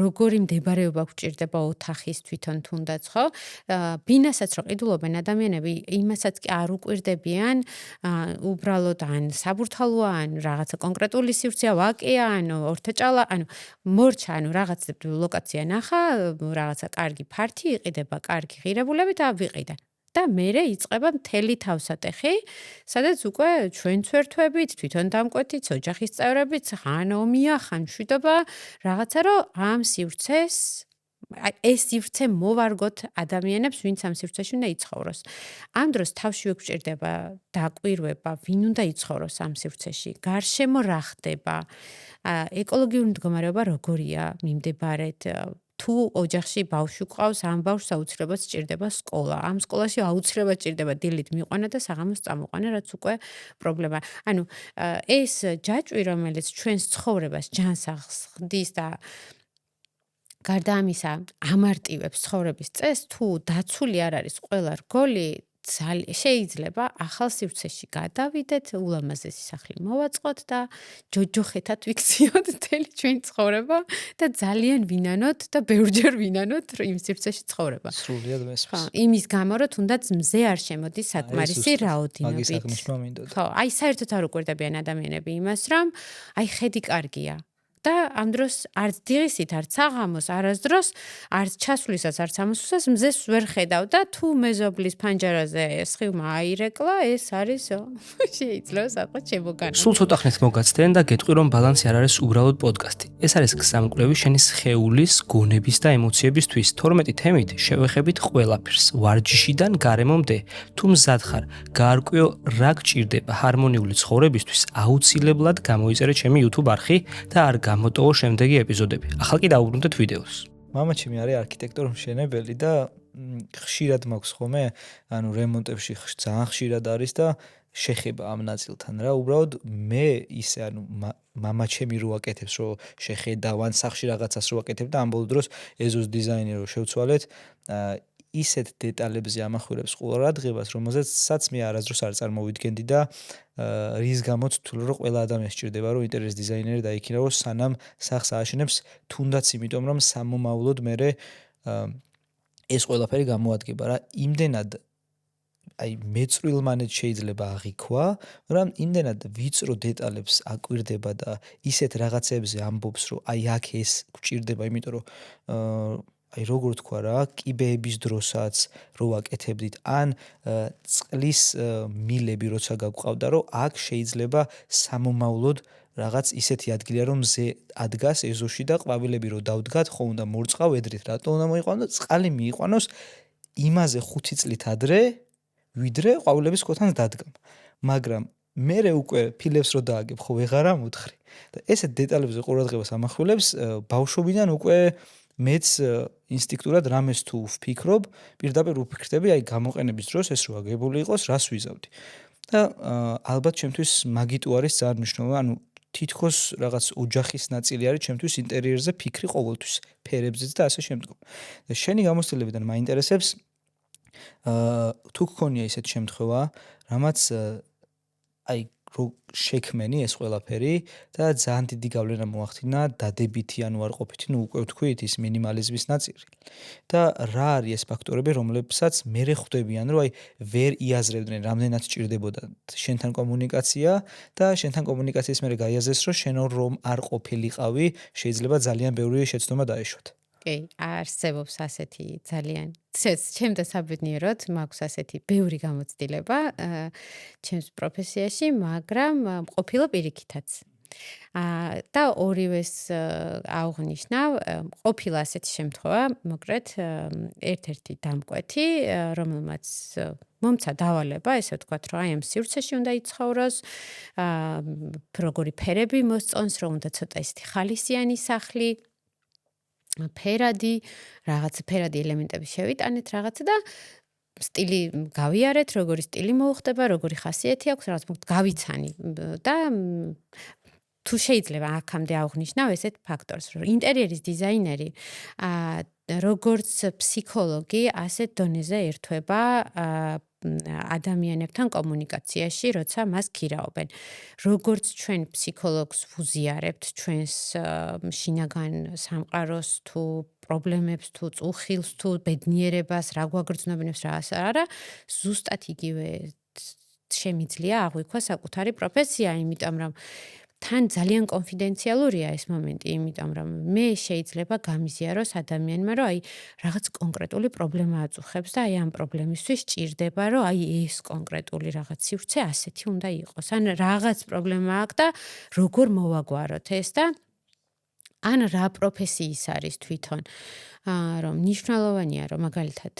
როგორი მდებარეობა გვჭირდება ოთახის თვითონ თუნდაც, ხო? ბინასაც რო ყიდულობენ ადამიანები, იმასაც კი არ უკვირდებიან, უბრალოდ ან საბურთალოა, ან რაღაცა კონკრეტული სივრცეა, ვაკეა, ან ორთაჭალა, ანუ მორჩა, ანუ რაღაც ლოკაცია ნახა, რაღაცა კარგი ფართი იყიდება, კარგი ღირებულებით, ვიყიდე. და მერე იწყება მთელი თავსატეხი, სადაც უკვე ჩვენც ვერთვებით, თვითონ დამკვეთით, ოჯახის წევრებიც, ხან ომია, ხან მშვიდობა, რაღაცა რომ ამ სივრცეს, ეს სივრცე მოვარგოთ ადამიანებს, ვინც ამ სივრცეში უნდა იცხოვროს. ამ დროს თავშივე გვჭირდება დაკვირვება, ვინ უნდა იცხოვროს ამ სივრცეში, გარშემო რა ხდება, ეკოლოგიური მდგომარეობა როგორია მიმდებარედ, თუ ოჯახში ბავშვი ყავს, ამ ბავშვს აუცილებლად სჭირდება სკოლა. ამ სკოლაში აუცილებლად სჭირდება დილით მიყვანა და საღამოს წამოყვანა, რაც უკვე პრობლემაა. ანუ ეს ჯაჭვი, რომელიც ჩვენს ცხოვრებას ჯანსაღს ხდის და გარდა ამისა ამარტივებს ცხოვრების წესს, თუ დაცული არ არის ყველა რგოლი, შეიძლება ახალ სივრცეში გადავიდეთ, ულამაზესი სახლი მოვაწყოთ და ჯოჯოხეთად ვიქციოთ მთელი ჩვენი ცხოვრება და ძალიან ვინანოთ და ბევრჯერ ვინანოთ იმ სივრცეში ცხოვრება. სრულიად მესმის. იმის გამო, რომ თუნდაც მზე არ შემოდის საკმარისი რაოდენობით. მაგის აღნიშვნა მინდოდა. ხო, საერთოდ არ უკვირდებიან ადამიანები იმას, რომ ხედი კარგია. და ამ დროს არც დიღისით, არც საღამოს, არასდროს, არც ჩასვლისას, არც ამოსვლისას მზეს ვერ ხედავ და თუ მეზობლის ფანჯარაზე სხივმა აირეკლა, ეს არის შეიძლება საერთოდ შემოგანა. სულ ცოტა ხნით მოგაცდენ და გეტყვი რომ ბალანსი არ არის უბრალოდ პოდკასტი. ეს არის გზამკვლევი შენი სხეულის, გონების და ემოციებისთვის 12 თემით შევეხებით ყველაფერს, ვარჯიშიდან გარემომდე. თუ მზად ხარ, გაარკვიო რა გჭირდება ჰარმონიული ცხოვრებისთვის, აუცილებლად გამოიწერე ჩემი YouTube არხი და არ გამოტოვო შემდეგი ეპიზოდები. ახლა კი დაუბრუნდეთ ვიდეოს. მამაჩემი არის არქიტექტორი მშენებელი და ხშირად მაქვს ხოლმე, ანუ რემონტებში ძალიან ხშირად არის და შეხება ამ ნაწილთან რა. უბრალოდ მე ისე ანუ მამაჩემი რო აკეთებს, რო შეხედავ ან სახში რაღაცას რო აკეთებ და ამ ბოლო დროს ეზოს დიზაინი რო შევცვალეთ, ისეთ დეტალებზე ამახვილებს ყველა დღებას, რომელზეც მე არასდროს არ წარმოვიდგენდი და რის გამოც ვთვლი, რომ ყველა ადამიანს სჭირდება, რომ ინტერიერის დიზაინერი დაიქირავოს, სანამ სახლს ააშენებს, თუნდაც იმიტომ, რომ სამომავლოდ მერე ეს ყველაფერი გამოადგება რა. იმდენად მეწვრილმანეთ შეიძლება აღიქვა, მაგრამ იმდენად ვიწრო დეტალებს აკვირდება და ისეთ რაღაცებზე ამბობს, რომ აქ ეს გვჭირდება, იმიტომ რომ როგორ თქვა რა, კიბეების დროსაც რო ვაკეთებდით, ან წყლის მილები როცა გაგვყავდა, რომ აქ შეიძლება სამომავლოდ რაღაც ისეთი ადგილია, რომ მზე ადგას ეზოში და ყვავილები რო დავდგათ, ხო უნდა მორწყავ ედრით, რატო უნდა მოიყვანო და წყალი მიიყვანოს იმაზე 5 წლით ადრე, ვიდრე ყვავილების ქოთანს დადგამ. მაგრამ მერე უკვე ფილებს რო დააგებ, ხო ვეღარ ამოთხრი. და ესეთ დეტალებზე ყურადღებას ამახვილებს ბავშვობიდან უკვე მეც ინსტინქტურად რამეს თუ ვფიქრობ, პირდაპირ ვფიქრდები, გამოყენების დროს ეს რო აგებული იყოს, რას ვიზავდი. და ალბათ ჩემთვის მაგიტო არის ძალიან მნიშვნელოვანი, ანუ თითქოს რაღაც ოჯახის ნაწილი არის ჩემთვის ინტერიერზე ფიქრი ყოველთვის, ფერებზეც და ასე შემდგომ. და შენი გამოცდილებიდან მაინტერესებს თუ გქონია ისეთი შემთხვევა, რამაც რო შექმენი ეს ყველაფერი და ძალიან დიდი გავლენა მოახდინა დადებითი ანუ არ ყოფითი, უკვე ვთქვით, ის მინიმალიზმის ნაწილი. და რა არის ეს ფაქტორები, რომლებსაც მერე ხვდებიან, რომ ვერ იაზრებდნენ, რამდენად სჭირდებოდა შენთან კომუნიკაცია და შენთან კომუნიკაციის მერე გაიაზრეს, რომ შენ რომ არ ყოფილიყავი, შეიძლება ძალიან ბევრი შეცდომა დაეშვათ. კი, არსებობს ასეთი ძალიან ჩემთან საბედნიეროდ მაქვს ასეთი ბევრი გამოცდილება ჩემს პროფესიაში, მაგრამ ყოფილა პირიქითაც. და ორივეს აღვნიშნავ, ყოფილა ასეთი შემთხვევა, მოკლედ ერთ-ერთი დამკვეთი, რომელმაც მომცა დავალება, ესე ვთქვათ, რომ ამ სივრცეში უნდა იცხოვროს, როგორი ფერები მოსწონს, რომ უნდა ცოტა ისეთი ხალისიანი სახლი, ფერადი ელემენტები შევიტანეთ რაღაცა და სტილი გავიარეთ, როგორი სტილი მოუხდება, როგორი ხასიათი აქვს, რაღაც გავიცანი და თუ შეიძლება აქამდე აღვნიშნავ ესეთ ფაქტორს, რომ ინტერიერის დიზაინერი როგორც ფსიქოლოგი, ასეთ დონეზე ერთვება ადამიანებთან კომუნიკაციაში, როცა მას ქირაობენ. როგორც ჩვენ ფსიქოლოგს ვუზიარებთ ჩვენს შინაგან სამყაროს თუ პრობლემებს, თუ წუხილს, თუ ბედნიერებას, რა გვაგრძნობინებს, რა არა, ზუსტად იგივე შემიძლია აღვიქვა საკუთარი პროფესია, იმიტომ რომ თან ძალიან კონფიდენციალურია ეს მომენტი, იმიტომ რომ მე შეიძლება გამიზიაროს ადამიანმა, რომ რაღაც კონკრეტული პრობლემა აწუხებს და ამ პრობლემისთვის სჭირდება, რომ ეს კონკრეტული რაღაც სივრცე ასეთი უნდა იყოს. ან რაღაც პრობლემა აქვს და როგორ მოვაგვაროთ ეს და ან რა პროფესიის არის თვითონ, რომ მნიშვნელოვანია, რომ მაგალითად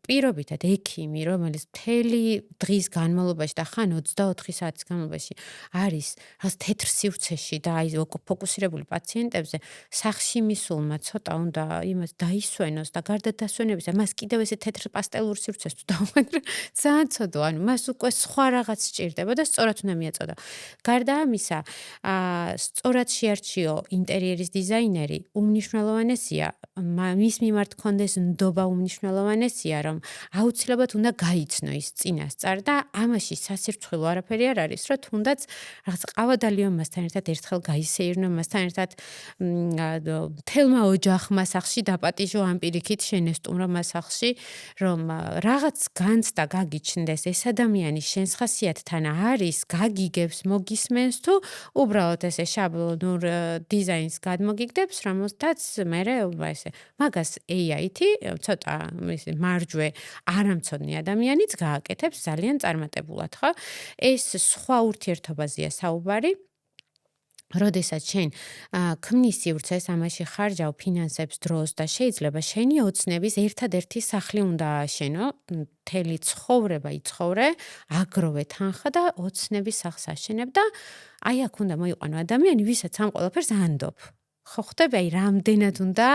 პირობითად ექიმი, რომელიც მთელი დღის განმავლობაში და ხან 24 საათის განმავლობაში არის რაღაც თეთრ სივრცეში და აი ფოკუსირებული პაციენტებზე, სახში მისულმა ცოტა უნდა იმას დაისვენოს და გარდა დასვენებისა, მას კიდევ ესე თეთრ პასტელურ სივრცეს თუ დავუყენო, ძალიან ცოდო, ანუ მას უკვე სხვა რაღაც სჭირდება და სწორად უნდა მიაწოდო. გარდა ამისა, სწორად შეარჩიო ინტერიერის დიზაინერი, უმნიშვნელოვანესია მის მიმართ კონდეს ნდობა უმნიშვნელოვანესია, რომ აუცილებლად უნდა გაიცნო ის წინასწარ და ამაში სასირცხვილო არაფერი არ არის, რომ თუნდაც რაღაც ყავადალიო მასთან ერთად ერთხელ გაისეირნო, მასთან ერთად თელმა ოჯახმა სახში დაპატიჟო ამ პირიქით შენესტუმრო მას სახში, რომ რაღაც განცდა გაგიჩნდეს ეს ადამიანი შენს ხასიათთან არის, გაგიგებს, მოგისმენს თუ უბრალოდ ესე შაბლონურ დიზაინს გადმოგიგდებს, რომელთაც მე ესე მაგას AI-ით ცოტა მარჯვე არამცოდნი ადამიანიც გააკეთებს ძალიან წარმატებულად, ხო? ეს სხვა ურთიერთობაზეა საუბარი. როდესაც შენ ქმნის სივრცეს, ამაში ხარჯავ ფინანსებს, დროს და შეიძლება შენი ოცნების ერთადერთი სახლი უნდა ააშენო, მთელი ცხოვრება იცხოვრე, აგროვე თანხა და ოცნების სახლს აშენებ და აი აქ უნდა მოიყვანო ადამიანი, ვისაც ამ ყველაფერს ანდობ. ხო ხდები, აი რამდენად უნდა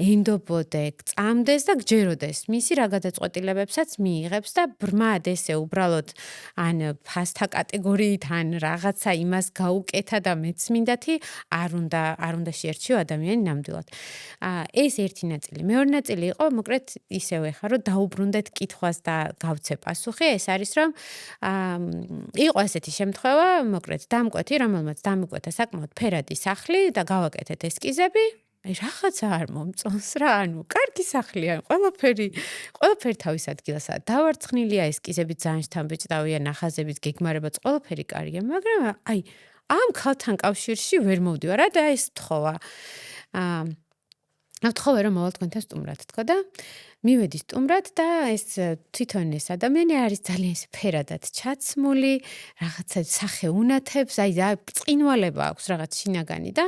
ენდობოდე, წამდეს და გჯეროდეს. მისი რა გადაწყვეტილებებსაც მიიღებს და ბრმად ესე უბრალოდ ან ფასთა კატეგორიით ან რაღაცა იმას გაუკეთა და მეც მინდათი არ უნდა შეერჩიო ადამიანი ნამდვილად. ეს ერთი ნაწილი. მეორე ნაწილი იყო, მოკლედ ისევ ეხა რომ დაუბრუნდეთ კითხვას და გავცე პასუხი, ეს არის რომ იყო ასეთი შემთხვევა, მოკლედ დამკვეთი, რომელმაც დამკვეთა საკმაოდ ფერადი სახლი და გავაკეთეთ ესკიზები, აი რაღაცა არ მომწონს რა, ანუ კარგი სახლია, ყველაფერი თავის ადგილასაა დავარცხნილია, ესკიზები ძალიან შთამბეჭდავია, ნახაზებით გეგმარებაც ყველაფერი კარგია, მაგრამ აი ამ ქალთან კავშირში ვერ მოვდივარ და ეს თხოვა. ვთხოვე რომ მოვალ თქვენთან სტუმრად თქო და მივედი სტუმრად და ეს თვითონ ეს ადამიანი არის ძალიან ფერადად ჩაცმული, რაღაცა სახე უნათებს, აი წინვალება აქვს რაღაც შინაგანი და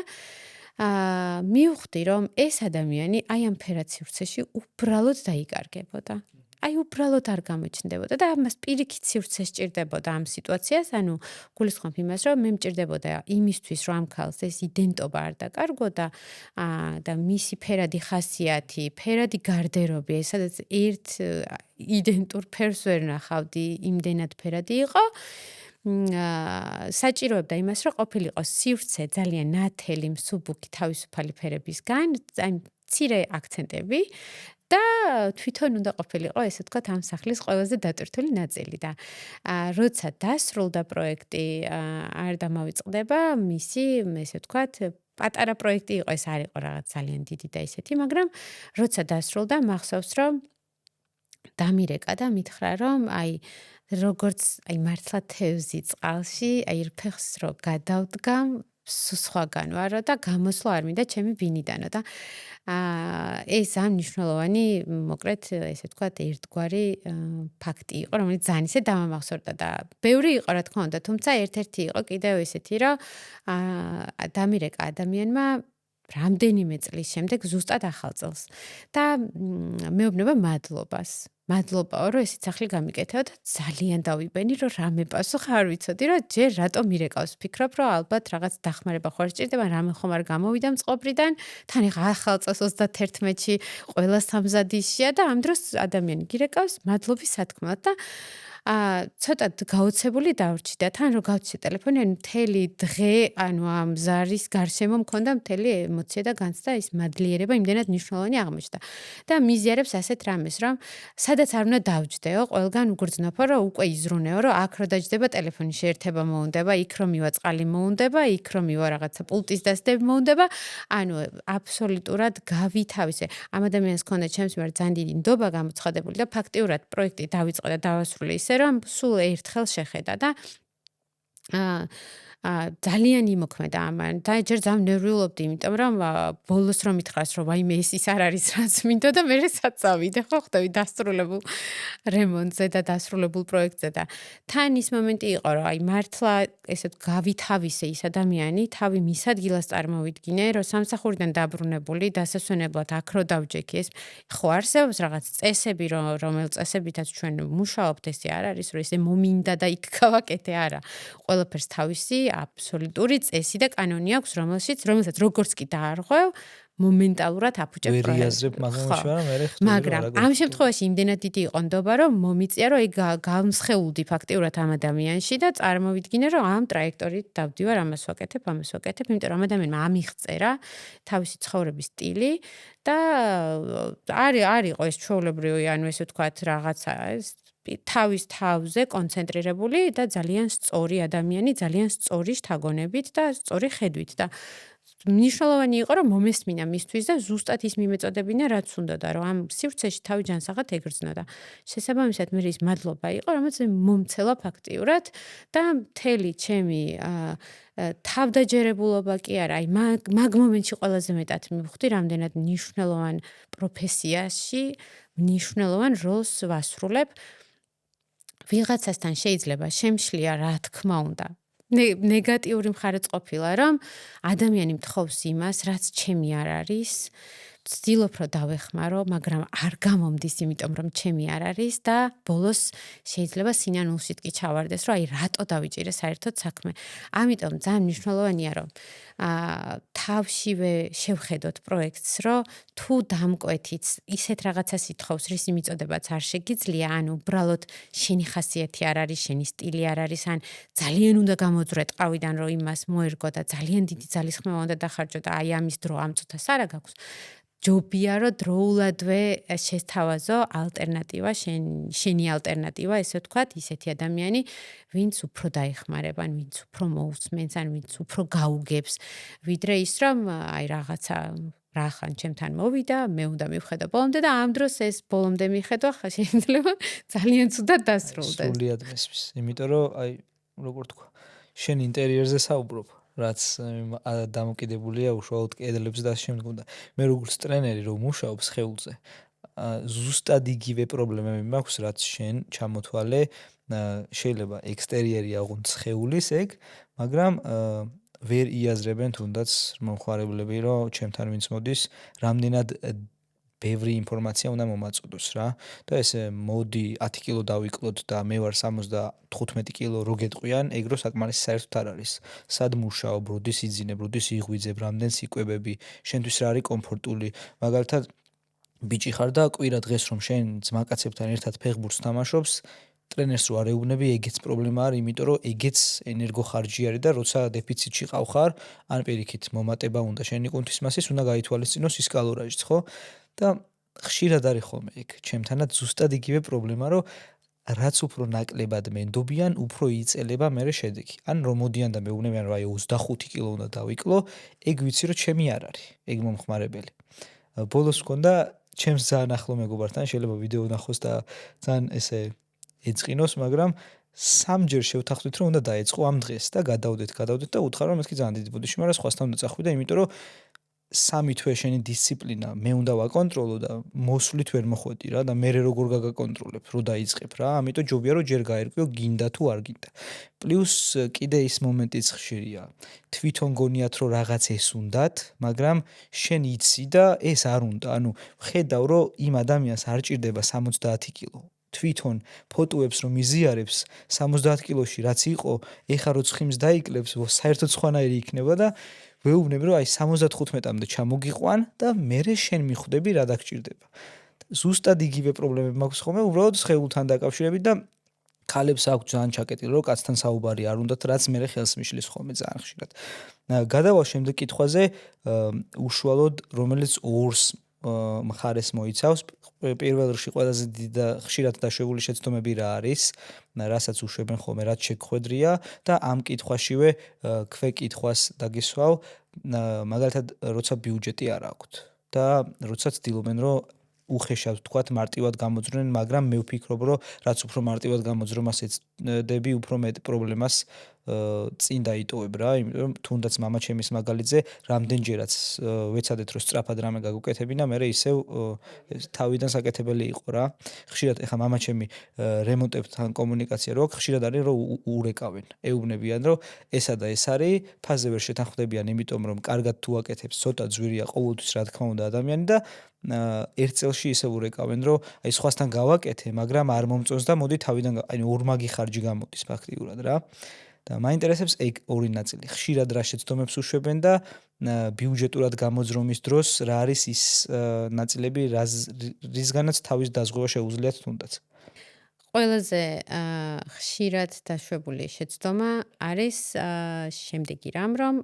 მივხვდი რომ ეს ადამიანი აი ამ ფერად სივრცეში უბრალოდ დაიკარგებოდა. აი უბრალოდ არ გამოჩნდებოდა და ამას პირიქით სივრცე სჭირდებოდა ამ სიტუაციას, ანუ გულისხმობ იმას, რომ მე მჭირდებოდა იმისთვის, რომ ამ ქალს ეს იდენტობა არ დაკარგო და მისი ფერადი ხასიათი, ფერადი გარდერობი, სადაც ერთ იდენტურ ფერს ვერ ნახავდი, იმდენად ფერადი იყო. საჭიროებდა იმას, რომ ყოფილიყო სივრცე ძალიან ნათელი, მსუბუქი, თავისუფალი ფერებისგან, აი მცირე აქცენტები და თვითონ უნდა ყოფილიყო, ესე ვთქვათ, ამ სახლის ყველაზე დატვირთული ნაწილი და როცა დასრულდა პროექტი, არ დამავიწყდება მისი, ესე ვთქვათ, პატარა პროექტი იყო, ეს არ იყო რაღაც ძალიან დიდი და ისეთი, მაგრამ როცა დასრულდა, მახსოვს, რომ დამირეკა და მითხრა, რომ აი როგორც აი მართლა თევზი წყალში, აი რფეხს რო გადავდგამ, სხვაგან ვარო და გამოსვლა არ მინდა ჩემი ბინიდანო და ეს ამ მნიშვნელოვანი, მოკლედ, ესე ვთქვათ, ერთგვარი ფაქტი იყო, რომელიც ძალიან ისე დამამახსოვრდა და ბევრი იყო, რა თქმა უნდა, თუმცა ერთ-ერთი იყო კიდევ ესეთი, რომ დამირეკა ადამიანმა რამდენიმე წლის შემდეგ ზუსტად ახალ წელს და მეუბნება მადლობას. მადლობაო, რომ ესეც სახლი გამიკეთეო და ძალიან დავიბენი, რომ რამე პასუხი არ ვიცოდი, რომ ჯერ რატომ მირეკავს, ფიქრობ, რომ ალბათ რაღაც დახმარება ხო არ სჭირდება, რამე ხომ არ გამოვიდა მწყობრიდან, თან ეხა ახალ წელს 31-ში ყველა სამზადისია და ამ დროს ადამიანი გირეკავს მადლობის სათქმელად და ცოტა გაოცებული დავრჩი და თან რომ გავჩი ტელეფონი, ანუ მთელი დღე, ანუ ამ ზარის გარშემო მქონდა მთელი ემოცია და განცდა ის მადლიერება იმდენად მნიშვნელოვანი აღმოჩნდა. და მიზიარებს ასეთ რამეს, რომ სადაც არ უნდა დავჯდეო, ყველგან უგრძნობო, რომ უკვე იზრუნეო, რომ აქ რო დაჯდება ტელეფონი შეერთება მოუნდება, იქ რომ მივა წყალი მოუნდება, იქ რომ მივა რაღაცა პულტის დასდები მოუნდება, ანუ აბსოლუტურად გავითავისე. ამ ადამიანს ჰქონდა ჩემს მიმართ ძალიან დიდი ნდობა გამოცხადებული და ფაქტიურად პროექტი დავიწყო და დავასრულე ისე რომ სულ ერთხელ შეხედა და ძალიან იმოქმედა ამან და ჯერ ძალიან ნერვიულობდი, იმიტომ რომ ბოლოს რომ მითხრას რომ ვაიმე ის არ არის რაც მინდო და მე საწავიდე ხო ხდები დასრულებულ რემონტზე და დასრულებულ პროექტზე და თან ის მომენტი იყო რომ აი მართლა ესეთ გავითავისე ის ადამიანი თავი მის ადგილას წარმოვიდგინე რომ სამსახურიდან დაბრუნებული დასასვენებლად აქ რო დავჯექი ეს ხო არსებობს რაღაც წესები რომელ წესებითაც ჩვენ მუშაობთ ესე არ არის რომ ესე მომინდა და იქ გავაკეთე არა ყველაფერს თავისი აბსოლუტური წესი და კანონი აქვს რომელსაც როგორც კი დაარღვევ მომენტალურად აფუჭებ პროექტს. მაგრამ ამ შემთხვევაში იმდენად დიდი იყო ნდობა რომ მომიწია რომ ეგ გამსხეულდი ფაქტიურად ამ ადამიანში და წარმოვიდგინე რომ ამ ტრაექტორით დავდივარ ამას ვაკეთებ, იმიტომ რომ ამ ადამიანმა ამიღწერა თავისი ცხოვრების სტილი და არ იყო ეს ჩვეულებრივი ანუ ესე ვთქვათ რაღაცა ეს თავის თავზე კონცენტრირებული და ძალიან სწორი ადამიანი, ძალიან სწორი შთაგონებით და სწორი ხედვით და მნიშვნელოვანი იყო რომ მომესმინა მისთვის და ზუსტად ის მიმეწოდებინა რაც უნდოდა რომ ამ სივრცეში თავი ჯანსაღად ეგრძნოდა. შესაბამისად მე ის მადლობა იყო რომელიც მომცელა ფაქტიურად და მთელი ჩემი თავდაჯერებულობა კი არა, აი მაგ მომენტში ყველაზე მეტად მივხვდი რამდენად მნიშვნელოვან პროფესიაში მნიშვნელოვან როლს ვასრულებ. ვიღაცასთან შეიძლება შემშლია რა თქმა უნდა ნეგატიური მხარეც ყოფილა რომ ადამიანი მთხოვს იმას რაც ჩემი არ არის ვცდილობ რომ დავეხმარო მაგრამ არ გამომდის იმიტომ რომ ჩემი არ არის და ბოლოს შეიძლება სინანულშიც კი ჩავარდეს რომ აი რატო დავიჭირე საერთოდ საქმე ამიტომ ძალიან მნიშვნელოვანია რომ თავშივე შევხედოთ პროექტს რომ თუ დამკვეთით ისეთ რაღაცას ითხოვს რის იმიწოდებაც არ შეგიძლია ან უბრალოდ შენი ხასიათი არ არის შენი სტილი არ არის ან ძალიან უნდა გამოძვრე ტყავიდან რომ იმას მოერგო და ძალიან დიდი ძალისხმევა უნდა დახარჯო და აი ამის დრო ამ წუთას არა გაქვს ჯობია რომ დროულადვე შესთავაზო ალტერნატივა შენი ალტერნატივა ესე ვთქვათ ისეთი ადამიანი ვინც უფრო დაეხმარება ან ვინც უფრო მოусმენს ან ვინც უფრო გაუგებს ვიდრე ის რომ აი რაღაცა რახან ჩემთან მოვიდა მე უნდა მივხედო ბოლომდე და ამ დროს ეს ბოლომდე მიხედვა შეიძლება ძალიან ცუდად დასრულდეს სრულიად მესმის იმიტომ რომ აი როგორ თქვა შენ ინტერიერზე საუბრობ რაც დამოკიდებულია უშუალოდ კედლებს და შემდგომ და მე როგორც ტრენერი რომ მუშაობ სხეულზე ზუსტად იგივე პრობლემები მაქვს რაც შენ ჩამოთვალე შეიძლება ექსტერიერი აღონ სხეულის ეგ მაგრამ ვერ იაზრებენ თუნდაც მომხმარებლები რომ ჩემთან ვინც მოდის რამდენად ბევრი ინფორმაცია უნდა მომაწოდოს რა და ესე მოდი 10 კილო დავიკლოთ და მე ვარ 75 კილო რო გეტყვიან ეგ რო საკმარისი საერთოდ არ არის სად მუშაობ როდის იძინებ როდის იღვიძებ რამდენს იკვებები შენთვის რა არის კომფორტული მაგალითად ბიჭი ხარ და კვირა დღეს რომ შენ ძმაკაცებთან ერთად ფეხბურთს თამაშობს ტრენერს რო არ ეუბნები ეგეც პრობლემა არის იმიტომ რომ ეგეც ენერგოხარჯი არის და როცა დეფიციტში ყავხარ ან პირიქით მომატება უნდა შენი კუნთის მასის უნდა გაითვალისწინოს ის კალორიებიც ხო და ხშირად არის ხოლმე ეგ ჩემთანაც ზუსტად იგივე პრობლემა რომ რაც უფრო ნაკლებად მენდობიან უფრო იწელება მერე შედეგი ან რომ მოდიან და მეუბნებიან რომ აი 25 კილო უნდა დავიკლო ეგ ვიცი რომ ჩემი არ არის ეგ მომხმარებელი ბოლოს მქონდა ჩემს ძალიან ახლო მეგობართან შეიძლება ვიდეო ნახოს და ძალიან ესე ეწყინოს მაგრამ სამჯერ შევთანხმდით რომ უნდა დაეწყო ამ დღეს და გადავდეთ და უთხარ რომ მეთქი ძალიან დიდი ბოდიში მაგრამ სხვასთან უნდა წახვიდე იმიტომ რომ 3 თვე შენი დისციპლინა მე უნდა ვაკონტროლო და მოსვლით ვერ მოხვედი რა და მე როგორ გაგაკონტროლებ რო დაიწყებ რა ამიტომ ჯობია რომ ჯერ გაერკვიო გინდა თუ არ გინდა პლუს კიდე ის მომენტიც ხშირია თვითონ გონიათ რომ რაღაც ეს უნდათ მაგრამ შენ იცი და ეს არ უნდა ანუ ხედავ რომ იმ ადამიანს არ ჭირდება 70 კილო თვითონ ფოტოებს რომ იზიარებს 70 კილოში რაც იყო ეხა რო ცხიმს დაიკლებს საერთოდ სხვანაირი იქნება და ვეუბნები რომ აი 75-მდე ჩამოგიყვან და მერე შენ მიხვდები რა დაგჭირდება. ზუსტად იგივე პრობლემები მაქვს ხოლმე უბრალოდ სხეულთან დაკავშირებით და ქალებს აქვს ძალიან ჩაკეტილი რომ კაცთან საუბარი არ უნდათ რაც მერე ხელს მიშლის ხოლმე ძალიან ხშირად. გადავალ შემდეგ კითხვაზე უშუალოდ რომელიც ორს მხარეს მოიცავს პირველ რიგში ყველაზე დიდი და ხშირად დაშვებული შეცდომები რა არის რასაც უშვებენ ხოლმე რაც შეგხვედრია და ამ კითხვაშივე ქვეკითხვას დაგისვავ მაგალითად როცა ბიუჯეტი არ აქვთ და როცა ცდილობენ რომ უხეშად ვთქვათ მარტივად გამოძვრნენ მაგრამ მე ვფიქრობ რომ რაც უფრო მარტივად გამოძრო მას ეცდები უფრო მეტ პრობლემას წინ დაიტოვებ რა, იმიტომ რომ თუნდაც მამაჩემის მაგალითზე რამდენჯერაც ვეცადეთ რომ სწრაფად რამე გაგუკეთებინა, მე ისევ თავიდან საკეთებელი იყო რა. ხშირად ეხა მამაჩემი რემონტებთან კომუნიკაცია რო ხშირად არის რომ ურეკავენ, ეუბნებიან რომ ესა და ეს არის, ფაზე ვერ შეთანხმდებიან, იმიტომ რომ კარგად თუ აკეთებს, ცოტა ძვირია ყოველთვის რა თქმა უნდა ადამიანი და ერთ წელში ისე ურეკავენ, რომ აი სხვასთან გავაკეთე, მაგრამ არ მომწონს და მოდი თავიდან აი ორმაგი ხარჯი გამოდის ფაქტიურად რა. და მაინტერესებს ეგ ორი ნაწილი. ხშირად რა შეცდომებს უშვებენ და ბიუჯეტურად გამოძრომის დროს რა არის ის ნაწილები, რისგანაც თავის დაზღვევა შეუძლიათ თუნდაც. ყველაზე ხშირად დაშვებული შეცდომა არის შემდეგი რამ, რომ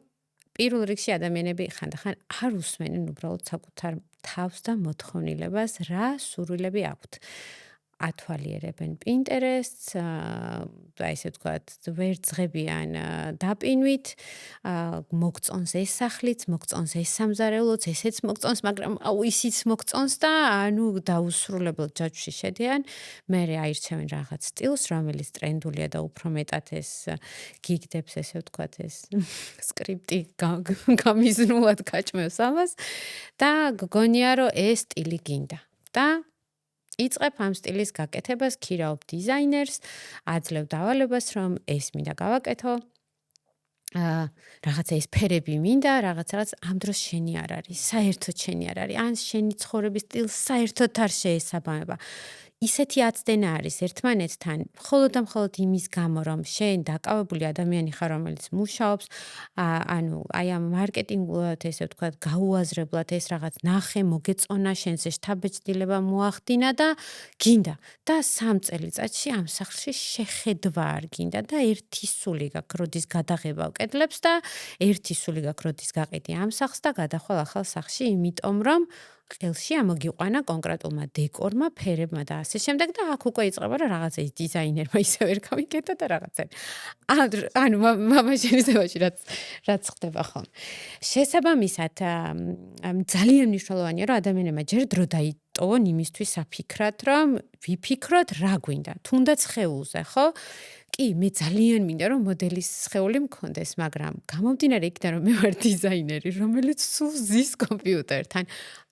პირველ რიგში ადამიანები ხანდახან არ უსმენენ უბრალოდ საკუთარ თავს და მოთხოვნილებას, რა სურვილები აქვთ. ათვალიერებენ პინტერესტს, და ესე ვთქვათ, ვერ ძღებიან დაპინვით, მოგწონს ეს სახლიც, მოგწონს ეს სამზარეულოც, ესეც მოგწონს, მაგრამ ისიც მოგწონს და დაუსრულებლად ჯაჭვში შედიან, მერე აირჩევენ რაღაც სტილს, რომელიც ტრენდულია და უფრო მეტად ეს გიგდებს, ესე ვთქვათ, ეს სკრიპტი გამიზნულად გაჭმევს ამას და გგონია, რომ ეს სტილი გინდა. და იწყებ ამ სტილის გაკეთებას, ქირაობ დიზაინერს, აძლევ დავალებას, რომ ეს მინდა გავაკეთო. რაღაცა ეს ფერები მინდა, რაღაც ამ დროს შენი არ არის, საერთოდ შენი არ არის. ან შენი ცხოვრების სტილს საერთოდ არ შეესაბამება. ისეთი აცდენა არის ერთმანეთთან, მხოლოდ და მხოლოდ იმის გამო, რომ შენ დაკავებული ადამიანი ხარ, რომელიც მუშაობს, ანუ აი ამ მარკეტინგულად, ესე ვთქვათ, გაუაზრებლად ეს რაღაც ნახე, მოგეწონა, შენზე შთაბეჭდილება მოახდინა და გინდა. და 3 წელიწადში ამ სახლში შეხედვა არ გინდა და ერთი სული გაქვს, როდის გადაღებავ კედლებს და ერთი სული გაქვს, როდის გაყიდი ამ სახლს და გადახვალ ახალ სახლში, იმიტომ რომ ყელში ამოგიყვანა კონკრეტულმა დეკორმა, ფერებმა და ასე შემდეგ და აქ უკვე იწყება რა რაღაცა ის დიზაინერმა ისე ვერ გავიკეთო და რაღაცა. ანუ მამაჩემისებაში რაც ხდება ხოლმე. შესაბამისად, ძალიან მნიშვნელოვანია რომ ადამიანებმა ჯერ დრო დაიტოვონ იმისთვის საფიქრად, რომ ვიფიქროთ რა გვინდა. თუნდაც სხეულზე, ხო? კი, მე ძალიან მინდა რომ მოდელის სხეული მქონდეს, მაგრამ გამომდინარე იქიდან რომ მე ვარ დიზაინერი, რომელიც სულ ზის კომპიუტერთან,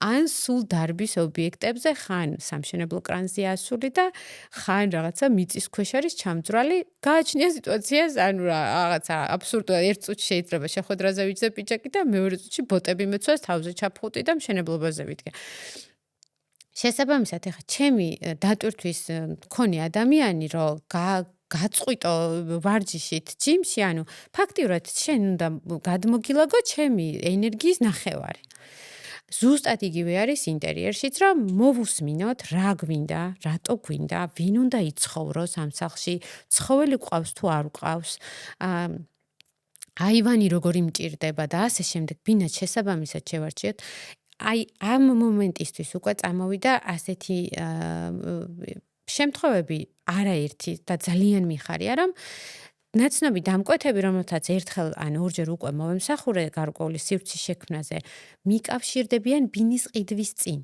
ან სულ დარბის ობიექტებზე, ხან სამშენებლო კრანზეა ასული და ხან რაღაცა მიწის ქვეშ არის ჩამძვრალი, გააჩნია სიტუაციას, ანუ რაღაცა აბსურდია, ერთ წუთში შეიძლება შეხვედრაზე ვიძე პიჭაკი და მეორე წუთში ბოტები მეცვას თავზე ჩაფხუტი და მშენებლობაზე ვიდგე. შესაბამისად, ეხა ჩემი დატვირთვის მქონე ადამიანი, რომ გაწყვიტო ვარჯიშით ჯიმში, ანუ ფაქტიურად შენ უნდა გადმოგილაგო ჩემი ენერგიის ნახევარი. ზუსტად იგივე არის ინტერიერშიც, რომ მოვუსმინოთ რა გვინდა, რატო გვინდა, ვინ უნდა იცხოვროს ამ სახლში, ცხოველი ყავს თუ არ ყავს, აივანი როგორი მჭირდება და ასე შემდეგ, ბინად შესაბამისად შევარჩიოთ. აი ამ მომენტისთვის უკვე წამოვიდა ასეთი შემთხვევები არაერთი და ძალიან მიხარია, რომ ნაცნობი დამკვეთები, რომელთაც ერთხელ ან ორჯერ უკვე მოვემსახურე გარკვეული სივრცის შექმნაზე, მიკავშირდებიან ბინის ყიდვის წინ.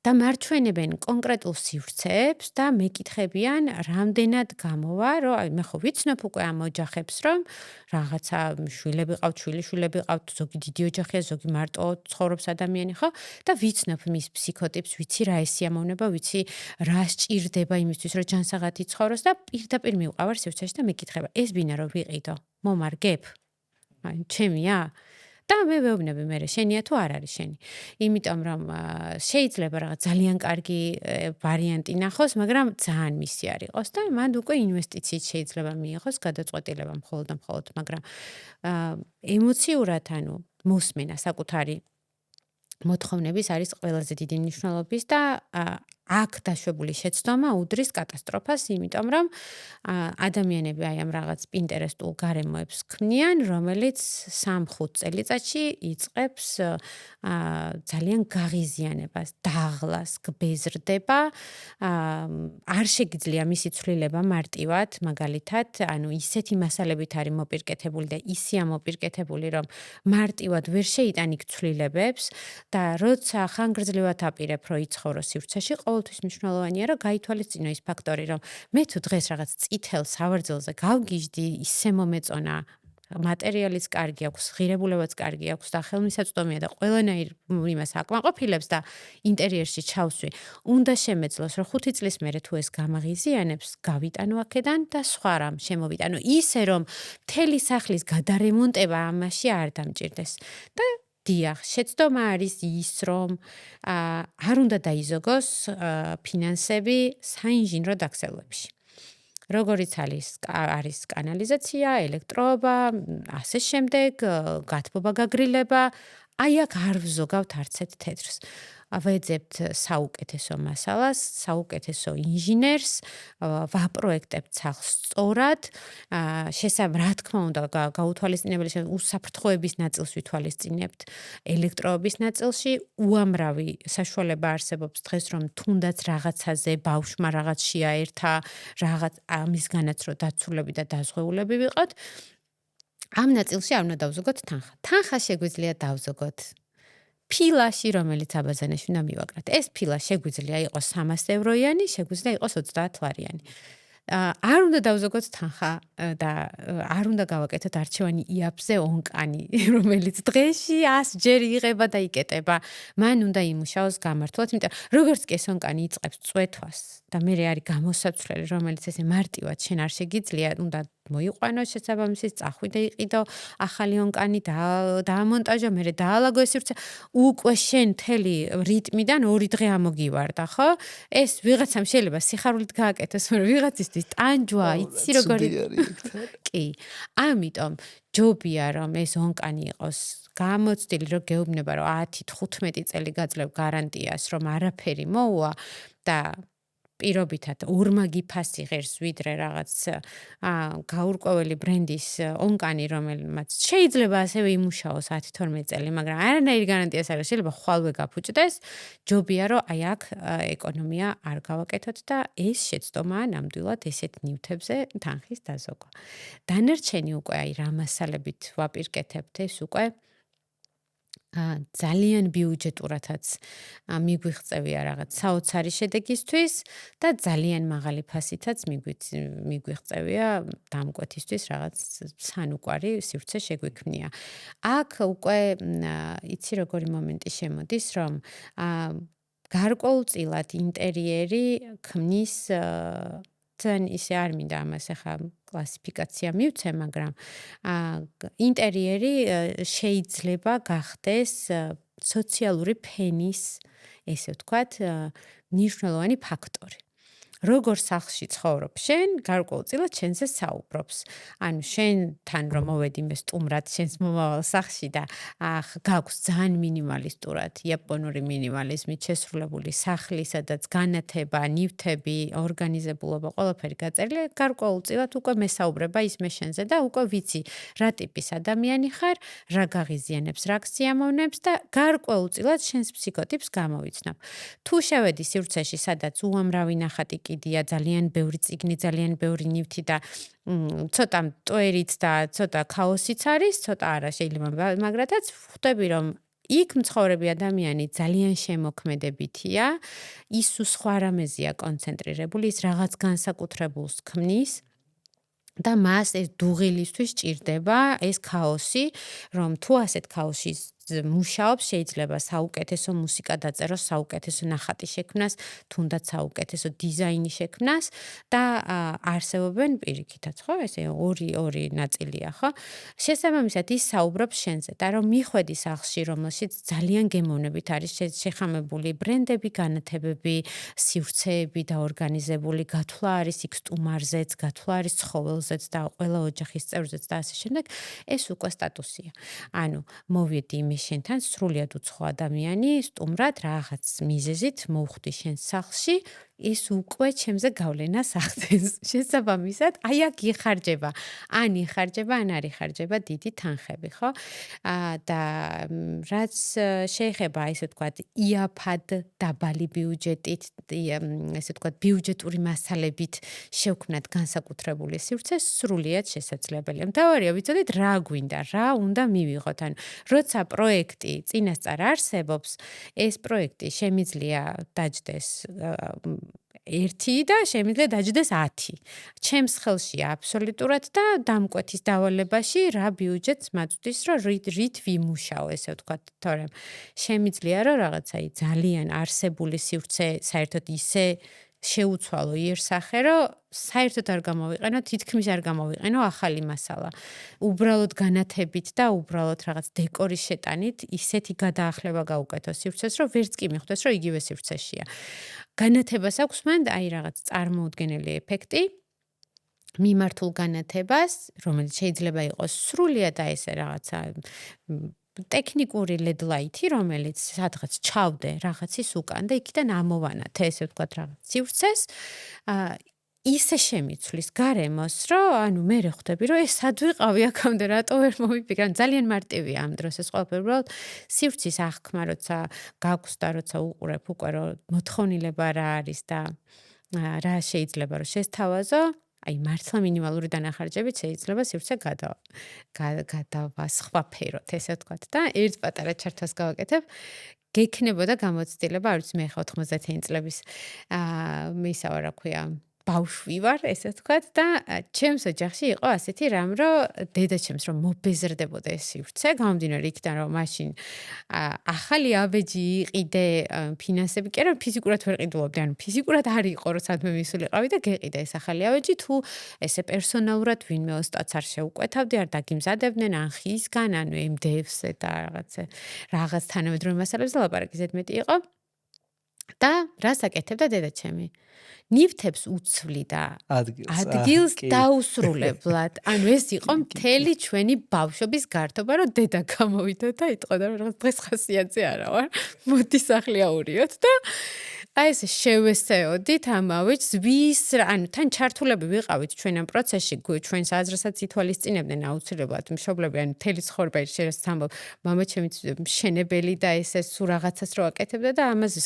და მარჩვენებენ კონკრეტულ სივრცეებს და მეკითხებიან, რამდენად გამოვა, რომ აი მე ხო ვიცნობ უკვე ამ ოჯახებს, რომ რაღაცა შვილები ყავთ, შვილიშვილები ყავთ, ზოგი დიდი ოჯახია, ზოგი მარტო ცხოვრობს ადამიანი, ხო? და ვიცნობ მის ფსიქოტიპს, ვიცი რა ესიამოვნება, ვიცი რა სჭირდება იმისთვის, რომ ჯანსაღად იცხოვროს და პირდაპირ მივყავარ სივრცეში და მეკითხება, ეს ბინა რო ვიყიდო, მომარგებ? აი, ჩემია? და მე ვეუბნები მერე შენია თუ არ არის შენი. იმიტომ რომ შეიძლება რაღაც ძალიან კარგი ვარიანტი ნახოს, მაგრამ ძალიან მისი არ იყოს და მან უკვე ინვესტიციით შეიძლება მიიღოს გადაწყვეტილება მხოლოდ და მხოლოდ, მაგრამ ემოციურად ანუ მოსმენა საკუთარი მოთხოვნების არის ყველაზე დიდი მნიშვნელობის და აქ დაშვებული შეცდომა უდრის კატასტროფას, იმიტომ რომ ადამიანები აი ამ რაღაც პინტერესტულ გარემოებს ქმნიან, რომელიც 3-5 წელიწადში იწყებს ძალიან გაღიზიანებას, დაღლას, გბეზრდება, არ შეგიძლია მისი ცვლილება მარტივად, მაგალითად, ანუ ისეთი მასალებით არის მოპირკეთებული და ისეა მოპირკეთებული, რომ მარტივად ვერ შეიტანი ცვლილებებს და როცა ხანგრძლივად აპირებ, რომ იცხოვრო სივრცეში, ყოველთვის მნიშვნელოვანია, რომ გაითვალისწინო ის ფაქტორი, რომ მე თუ დღეს რაღაც წითელ სავარძელზე გავგიჟდი, ისე მომეწონა მატერიალის კარგი აქვს, ღირებულებაც კარგი აქვს და ხელმისაწვდომია და ყველანაირ იმას აკმაყოფილებს და ინტერიერში ჩავსვი. უნდა შემეძლოს, რომ 5 წლის მერე თუ ეს გამაღიზიანებს, გავიტანო აქედან და სხვა რამ შემოვიტანო. ისე რომ მთელი სახლის გადარემონტება ამაში არ დამჭირდეს. და დიახ, შეცდომა არის ის, რომ არ უნდა დაიზოგოს ფინანსები საინჟინრო დახსევლებში. როგორიც არის კანალიზაცია, ელექტროობა, ასე შემდეგ, გათბობა, გაგრილება, აი აქ არ ვზოგავთ არც ერთ თეთრს. ვეძებთ საუკეთესო მასალას, საუკეთესო ინჟინერს, ვაპროექტებთ სახლს სწორად, რა თქმა უნდა, გაუთვალისწინებელი უსაფრთხოების ნაწილს ვითვალისწინებთ, ელექტროობის ნაწილში უამრავი საშუალება არსებობს დღეს, რომ თუნდაც რაღაცაზე ბავშვმა რაღაც შეაერთა, რაღაც ამისგანაც რომ დაცულები და დაზღვეულები ვიყოთ, ამ ნაწილში არ უნდა დავზოგოთ თანხა. თანხა შეგვიძლია დავზოგოთ ფილაში, რომელიც აბაზანაში უნდა მივაკრათ. ეს ფილა შეგვიძლია იყოს 300 ევროიანი, შეგვიძლია იყოს 30 ლარიანი. არ უნდა დავზოგოთ თანხა და არ უნდა გავაკეთოთ არჩევანი იაფზე ონკანი, რომელიც დღეში 100 ჯერ იღება და იკეტება. მან უნდა იმუშაოს გამართულად, იმიტომ როგორც კი ეს ონკანი იწყებს წვეთვას და მე არის გამოსაცვლელი, რომელიც ესე მარტივად შენ არ შეგიძლია, უნდა მოიყვანო შესაბამისი, წახვი და იყიდო ახალი ონკანი დაამონტაჟო, მერე დაალაგო ეს სივრცე, უკვე შენ მთელი რიტმიდან 2 დღე ამოგივარდა, ხო? ეს ვიღაცამ შეიძლება სიხარულით გააკეთოს, მაგრამ ვიღაცისთვის ტანჯვა, იცი როგორი. კი. ამიტომ ჯობია რომ ეს ონკანი იყოს გამოცდილი, რომ გეუბნება, რომ 10-15 წელი გაძლევ გარანტიას, რომ არაფერი მოუვა და პირობითად ორმაგი ფასი ღერს ვიდრე რაღაც გაურკვეველი ბრენდის ონკანი, რომელმაც შეიძლება ასევე იმუშაოს 10-12 წელი, მაგრამ არანაირი გარანტიას არ აქვს, შეიძლება ხვალვე გაფუჭდეს, ჯობია რომ აი აქ ეკონომია არ გავაკეთოთ და ეს შეცდომაა ნამდვილად ესეთ ნივთებზე თანხის დაზოგვა. დანარჩენი უკვე აი რა მასალებით ვაპირკეთებთ, ეს უკვე ძალიან ბიუჯეტურადაც მიგვიღწევია რაღაც საოცარი შედეგისთვის და ძალიან მაღალი ფასითაც მიგვიღწევია დამკვეთისთვის რაღაც სანუკვარი სივრცე შეგვიქმნია. აქ უკვე იცი როგორი მომენტი შემოდის, რომ გარკვეულწილად ინტერიერი ქმნის თან ისე არ მინდა ამას ახლა კლასიფიკაცია მივცე, მაგრამ ინტერიერი შეიძლება გახდეს სოციალური ფენის, ესე ვთქვათ, მნიშვნელოვანი ფაქტორი. როგორ სახლში ცხოვრობ შენ, გარკვეულწილად შენზე საუბრობს. ანუ შენთან რომ მოვედი მე სტუმრად შენს მომავალ სახლში და გაქვს ძალიან მინიმალისტურად იაპონური მინიმალიზმით შესრულებული სახლი, სადაც განათება, ნივთები, ორგანიზებულობა, ყველაფერი გაწერილია, გარკვეულწილად უკვე მესაუბრება ის მე შენზე და უკვე ვიცი რა ტიპის ადამიანი ხარ, რა გაღიზიანებს, რა გსიამოვნებს და გარკვეულწილად შენს ფსიქოტიპს გამოვიცნობ. თუ შევედი სივრცეში, სადაც უამრავი ნახატი კიდია, ძალიან ბევრი წიგნი, ძალიან ბევრი ნივთი და ცოტა მტვერით და ცოტა ქაოსიც არის, ცოტა არა შეიძლება, მაგრათაც ხვდები რომ იქ მცხოვრები ადამიანი ძალიან შემოქმედებითია, ის სხვა რამეზეა კონცენტრირებული, ის რაღაც განსაკუთრებულს ქმნის და მას ეს დუღილისთვის ჭირდება ეს ქაოსი, რომ თუ ასეთ ქაოსში მუშაობს, შეიძლება საუკეთესო მუსიკა დაწეროს, საუკეთესო ნახატი შექმნას, თუნდაც საუკეთესო დიზაინი შექმნას და არსებობენ პირიქითაც, ხო? ესე ორი ნაწილია, ხო? შესაბამისად ის საუბრობს შენზე და რომ მიხვედი სახლში, რომელშიც ძალიან გემოვნებით არის შეხამებული ბრენდები, განათებები, სივრცეები და ორგანიზებული გათვლა არის იქ სტუმარზეც, გათვლა არის ცხოველზეც და ყველა ოჯახის წევრზეც და ასე შემდეგ, ეს უკვე სტატუსია. ანუ მოვიდი შენთან სრულიად უცხო ადამიანი სტუმრად რაღაც მიზეზით მოვხვდი შენ სახლში, ეს უკვე ჩემზე გავლენას ახდენს. შესაბამისად, აი აქ იხარჯება, ან არ იხარჯება დიდი თანხები, ხო? და რაც შეეხება ესე ვთქვათ, იაფად დაბალი ბიუჯეტით, ესე ვთქვათ, ბიუჯეტური მასალებით შევქმნათ განსაკუთრებული სივრცე, სრულიად შესაძლებელია. მთავარია ვიცოდეთ რა გვინდა, რა უნდა მივიღოთ. ანუ როცა პროექტი წინასწარ არსებობს, ეს პროექტი შემიძლია დაჯდეს 1 და შემიძლია დაჯდეს 10. ჩემს ხელშია აბსოლუტურად და დამკვეთის დავალებაში რა ბიუჯეტს მაწვდის, რომ რით ვიმუშაო, ესე ვთქვათ, თორემ შემიძლია რომ რაღაცა ძალიან არსებული სივრცე საერთოდ ისე შეუცვალო იერსახე, რომ საერთოდ არ გამოვიყენო, თითქმის არ გამოვიყენო ახალი მასალა. უბრალოდ განათებით და უბრალოდ რაღაც დეკორის შეტანით ისეთი გადაახლება გაუკეთო სივრცეს, რომ ვერც კი მიხვდეს, რომ იგივე სივრცეშია. განათებას აქვს მან აი რაღაც წარმოუდგენელი ეფექტი. მიმართულ განათებას, რომელიც შეიძლება იყოს სრულიად აი ესე რაღაცა ტექნიკური LED-ლაითი, რომელიც სადღაც ჩავდე რაღაცის უკან და იქიდან ამოვანათე, ესე ვთქვათ, რაღაც სივრცეს, ისე შემიცვლის გარემოს, რომ ანუ მე ხვდები, რომ ეს სად ვიყავი აქამდე, რატო ვერ მომიფიქრე? ძალიან მარტივია ამ დროს ეს ყველაფერი, უბრალოდ სივრცის აღქმა, როცა გაქვს და როცა უყურებ უკვე, რომ მოთხოვნილება რა არის და რა შეიძლება რომ შესთავაზო, აი მართლა მინიმალური დანახარჯებით შეიძლება სივრცე გადავასხვაფეროთ, ესე ვთქვათ და ერთ პატარა ჩართვას გავაკეთებ. გექნებოდა გამოცდილება, არ ვიცი მე ხა 90 წლების მისავა რა ქვია, ბავშვი ვარ, ესე ვთქვათ და ჩემს ოჯახში იყო ასეთი რამ, რომ დედაჩემს რომ მობეზრდებოდა ეს სივრცე, გამომდინარე იქიდან რომ მაშინ ახალი აბეჯი იყიდე, ფინანსები კი არა, ფიზიკურად ვერ ყიდულობდი, ანუ ფიზიკურად არ იყო, რომ სადმე მისულიყავი და გეყიდა ეს ახალი აბეჯი, თუ ესე პერსონალურად ვინმე ოსტატს არ შეუკვეთავდი, არ დაგიმზადებდნენ ან ხისგან, ანუ MDF-ზე და რაღაც თანამედროვე მასალებზე ლაპარაკი ზედმეტი იყო. და რას აკეთებდა დედაჩემი? ნივთებს უცვლიდა ადგილს დაუსრულებლად. ანუ ეს იყო მთელი ჩვენი ბავშვობის გართობა, რომ დედა გამოვიდა და იტყოდა რომ რაღაც დღეს ხასიათზე არა ვარ. მოდი სახლი აურიოთ და აი ეს შევესეოდით ამავეჯს ვის ანუ თან ჩართულები ვიყავით ჩვენ ამ პროცესში, ჩვენს აზრსაც ითვალისწინებდნენ აუცილებლად მშობლები, ანუ მთელი ცხოვრება შეიძლება ამბობ, მამაჩემიც მშენებელი და ესე სულ რაღაცას რო აკეთებდა და ამაზე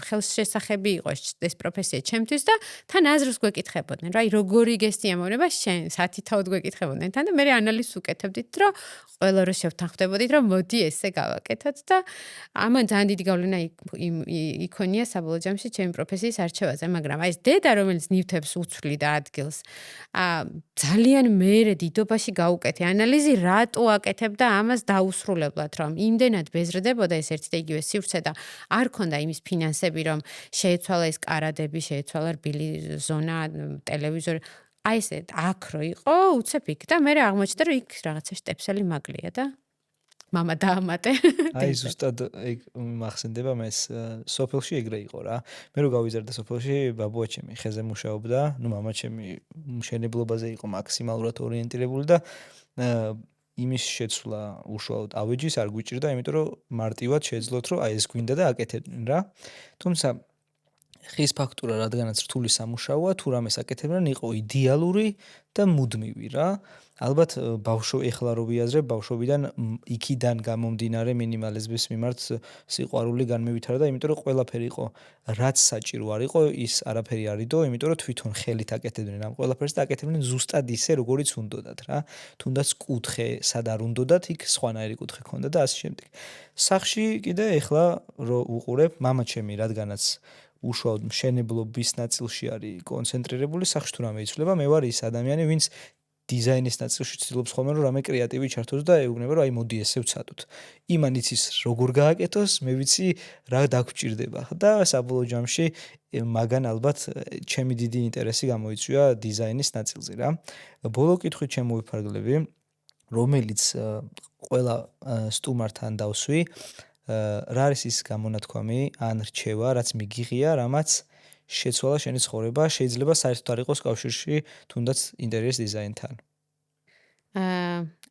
ხელს შესახები იყო ეს პროფესია ჩემთვის და თან აზრს გვეკითხებოდნენ, რა, აი როგორი გესიამოვნება შენ, სათითაოდ გვეკითხებოდნენ თან და მე ანალიზს უკეთებდით, რომ ყველა რო შევთანხმდებოდით, რომ მოდი ესე გავაკეთოთ და ამან ძალიან დიდი გავლენა იქონია საბოლოო ჯამში ჩემი პროფესიის არჩევაზე, მაგრამ აი ეს დედა, რომელიც ნივთებს უცვლიდა ადგილს, ძალიან მეერე დიდობაში გაუკეთე ანალიზი, რატო აკეთებდა ამას დაუსრულებლად, რომ იმდენად ბეზრდებოდა ეს ერთი და იგივე სივრცე და არ ქონდა იმის ფინანსები, რომ შეეცვალა ეს კარადები, შეეცვალა რბილი ზონა, ტელევიზორი. აი ესე აქ რო იყო, უცებ იქ და მე აღმოჩნდა, რომ იქ რაღაცა შტეფსელი მაგლია და მამა დაამატე. აი ზუსტად ეგ მახსენდება მეს სოფელში ეგრე იყო რა. მე რო გავიზარდა სოფელში, ბაბუა ჩემი ხეზე მუშაობდა, ნუ მამა ჩემი მშენებლობაზე იყო მაქსიმალურად ორიენტირებული და იმის შეცვლა უშუალოდ ავეჯის არ გვიჭირდა, იმიტომ რომ მარტივად შეძლოთ, რომ აი ეს გვინდა და აკეთებდნენ რა. თუმცა ხის ფაქტურა რადგანაც რთული სამუშაოა, თუ რამეს აკეთებდნენ, იყო იდეალური და მუდმივი რა. ალბათ ეხლა რო ვიაზრებ, ბავშვობიდან იქიდან გამომდინარე მინიმალიზმის მიმართ სიყვარული განმევითარდა, იმიტომ რომ ყველაფერი იყო, რაც საჭირო არ იყო, ის არაფერი არ იდო, იმიტომ რომ თვითონ ხელით აკეთებდნენ ამ ყველაფერს და აკეთებდნენ ზუსტად ისე, როგორიც უნდოდათ რა. თუნდაც კუთხე, სად არ უნდოდათ, იქ სხვანაირი კუთხე ქონდა და ასე შემდეგ. სახში კიდე ეხლა რო უყურებ, მამა ჩემი რადგანაც უშუალოდ მშენებლობის ნაწილში არის კონცენტრირებული, სახში თუ რამე იცვლება, მე ვარ ის ადამიანი, ვინც დიზაინის ნაწილში ცდილობს ხოლმე რომ რამე კრეატივი ჩართოს და ეუბნება რომ აი მოდი ესე ვცადოთ. იმან იცის როგორ გააკეთოს, მე ვიცი რა დაგჭირდება და საბოლოო ჯამში მაგან ალბათ ჩემი დიდი ინტერესი გამოიწვია დიზაინის ნაწილზე რა. ბოლო კითხვით შემოვიფარგლები, რომელიც ყველა სტუმართან დავსვი, რა არის ის გამონათქვამი ან რჩევა, რაც მიგიღია, რამაც შეცვალა შენი ცხოვრება, შეიძლება საერთოდ არ იყოს კავშირში თუნდაც ინტერიერის დიზაინთან.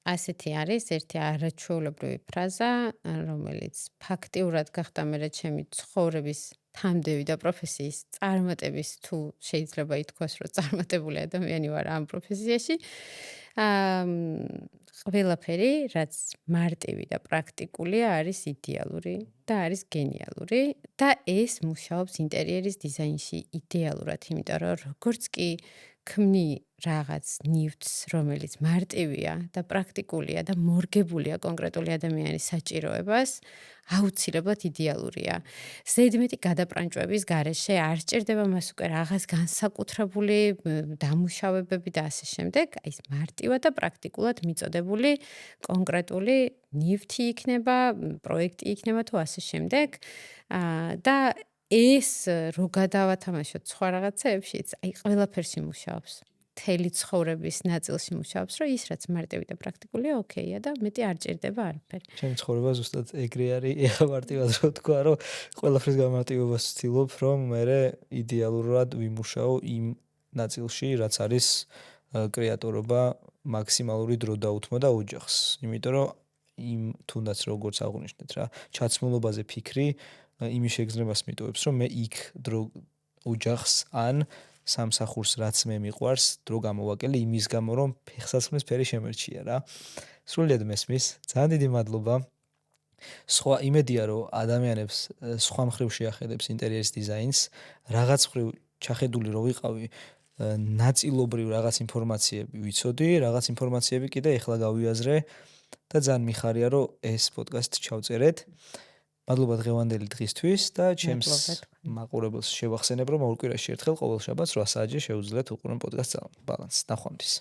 ასეთი არის ერთი არაჩვეულებრივი ფრაზა, რომელიც ფაქტიურად გახდა მე ჩემი ცხოვრების თამდევი და პროფესიის წარმატების თუ შეიძლება ითქვას, რომ წარმატებული ადამიანი ვარ ამ პროფესიაში. ყველაფერი, რაც მარტივი და პრაქტიკულია, არის იდეალური და არის გენიალური და ეს მუშაობს ინტერიერის დიზაინში იდეალურად, იმიტომ რომ როგორც კი ქმნი რაღაც ნივთს, რომელიც მარტივია და პრაქტიკულია და მორგებულია კონკრეტული ადამიანის საჭიროებას, აუცილებლად იდეალურია. ზედმეტი გადაბრანჭვების გარეშე არ სჭირდება მას უკვე რაღაც განსაკუთრებული დამუშავებები და ასე შემდეგ. აი ეს მარტივად და პრაქტიკულად მიწოდებული კონკრეტული ნივთი იქნება, პროექტი იქნება თუ ასე შემდეგ. და ეს რო გადავათამაშოთ სხვა რაღაცეებშიც, აი ყველაფერში მუშაობს. მთელი ცხოვრების ნაწილში მუშაობს, რომ ის რაც მარტივი და პრაქტიკულია, ოკეია და მეტი არ ჭირდება არაფერი. ჩემი ცხოვრება ზუსტად ეგრე არის, ეხა მარტივად რო თქვა, რომ ყველაფრის გამარტივებას ვცდილობ, რომ მე იდეალურად ვიმუშაო იმ ნაწილში, რაც არის კრეატორობა, მაქსიმალური დრო დაუთმო და ოჯახს. იმიტომ რომ იმ თუნდაც როგორც აღვნიშნეთ რა, ჩაცმულობაზე ფიქრი იმის შეგრძნებას მიტოვებს, რომ მე იქ დრო ოჯახს ან სამსახურს რაც მე მიყვარს, დრო გამოვაკელე იმის გამო, რომ ფეხსაცმლის ფერი შემერჩია რა. სრულიად მესმის. ძალიან დიდი მადლობა. სხვა იმედია, რომ ადამიანებს სხვა მხრივ შეახედებს ინტერიერის დიზაინს, რაღაც მხრივ ჩახედული რო ვიყავი, ნაწილობრივ რაღაც ინფორმაციები ვიცოდი, რაღაც ინფორმაციები კიდე ეხლა გავიაზრე და ძალიან მიხარია, რომ ეს პოდკასტი ჩავწერეთ. მადლობა დღევანდელი დღისთვის და ჩემს მაყურებელს შევახსენებ, რომ ორ კვირაში ერთხელ ყოველ შაბათს 8 საათზე შეუძლიათ უყურონ პოდკასტს ბალანს. ნახვამდის.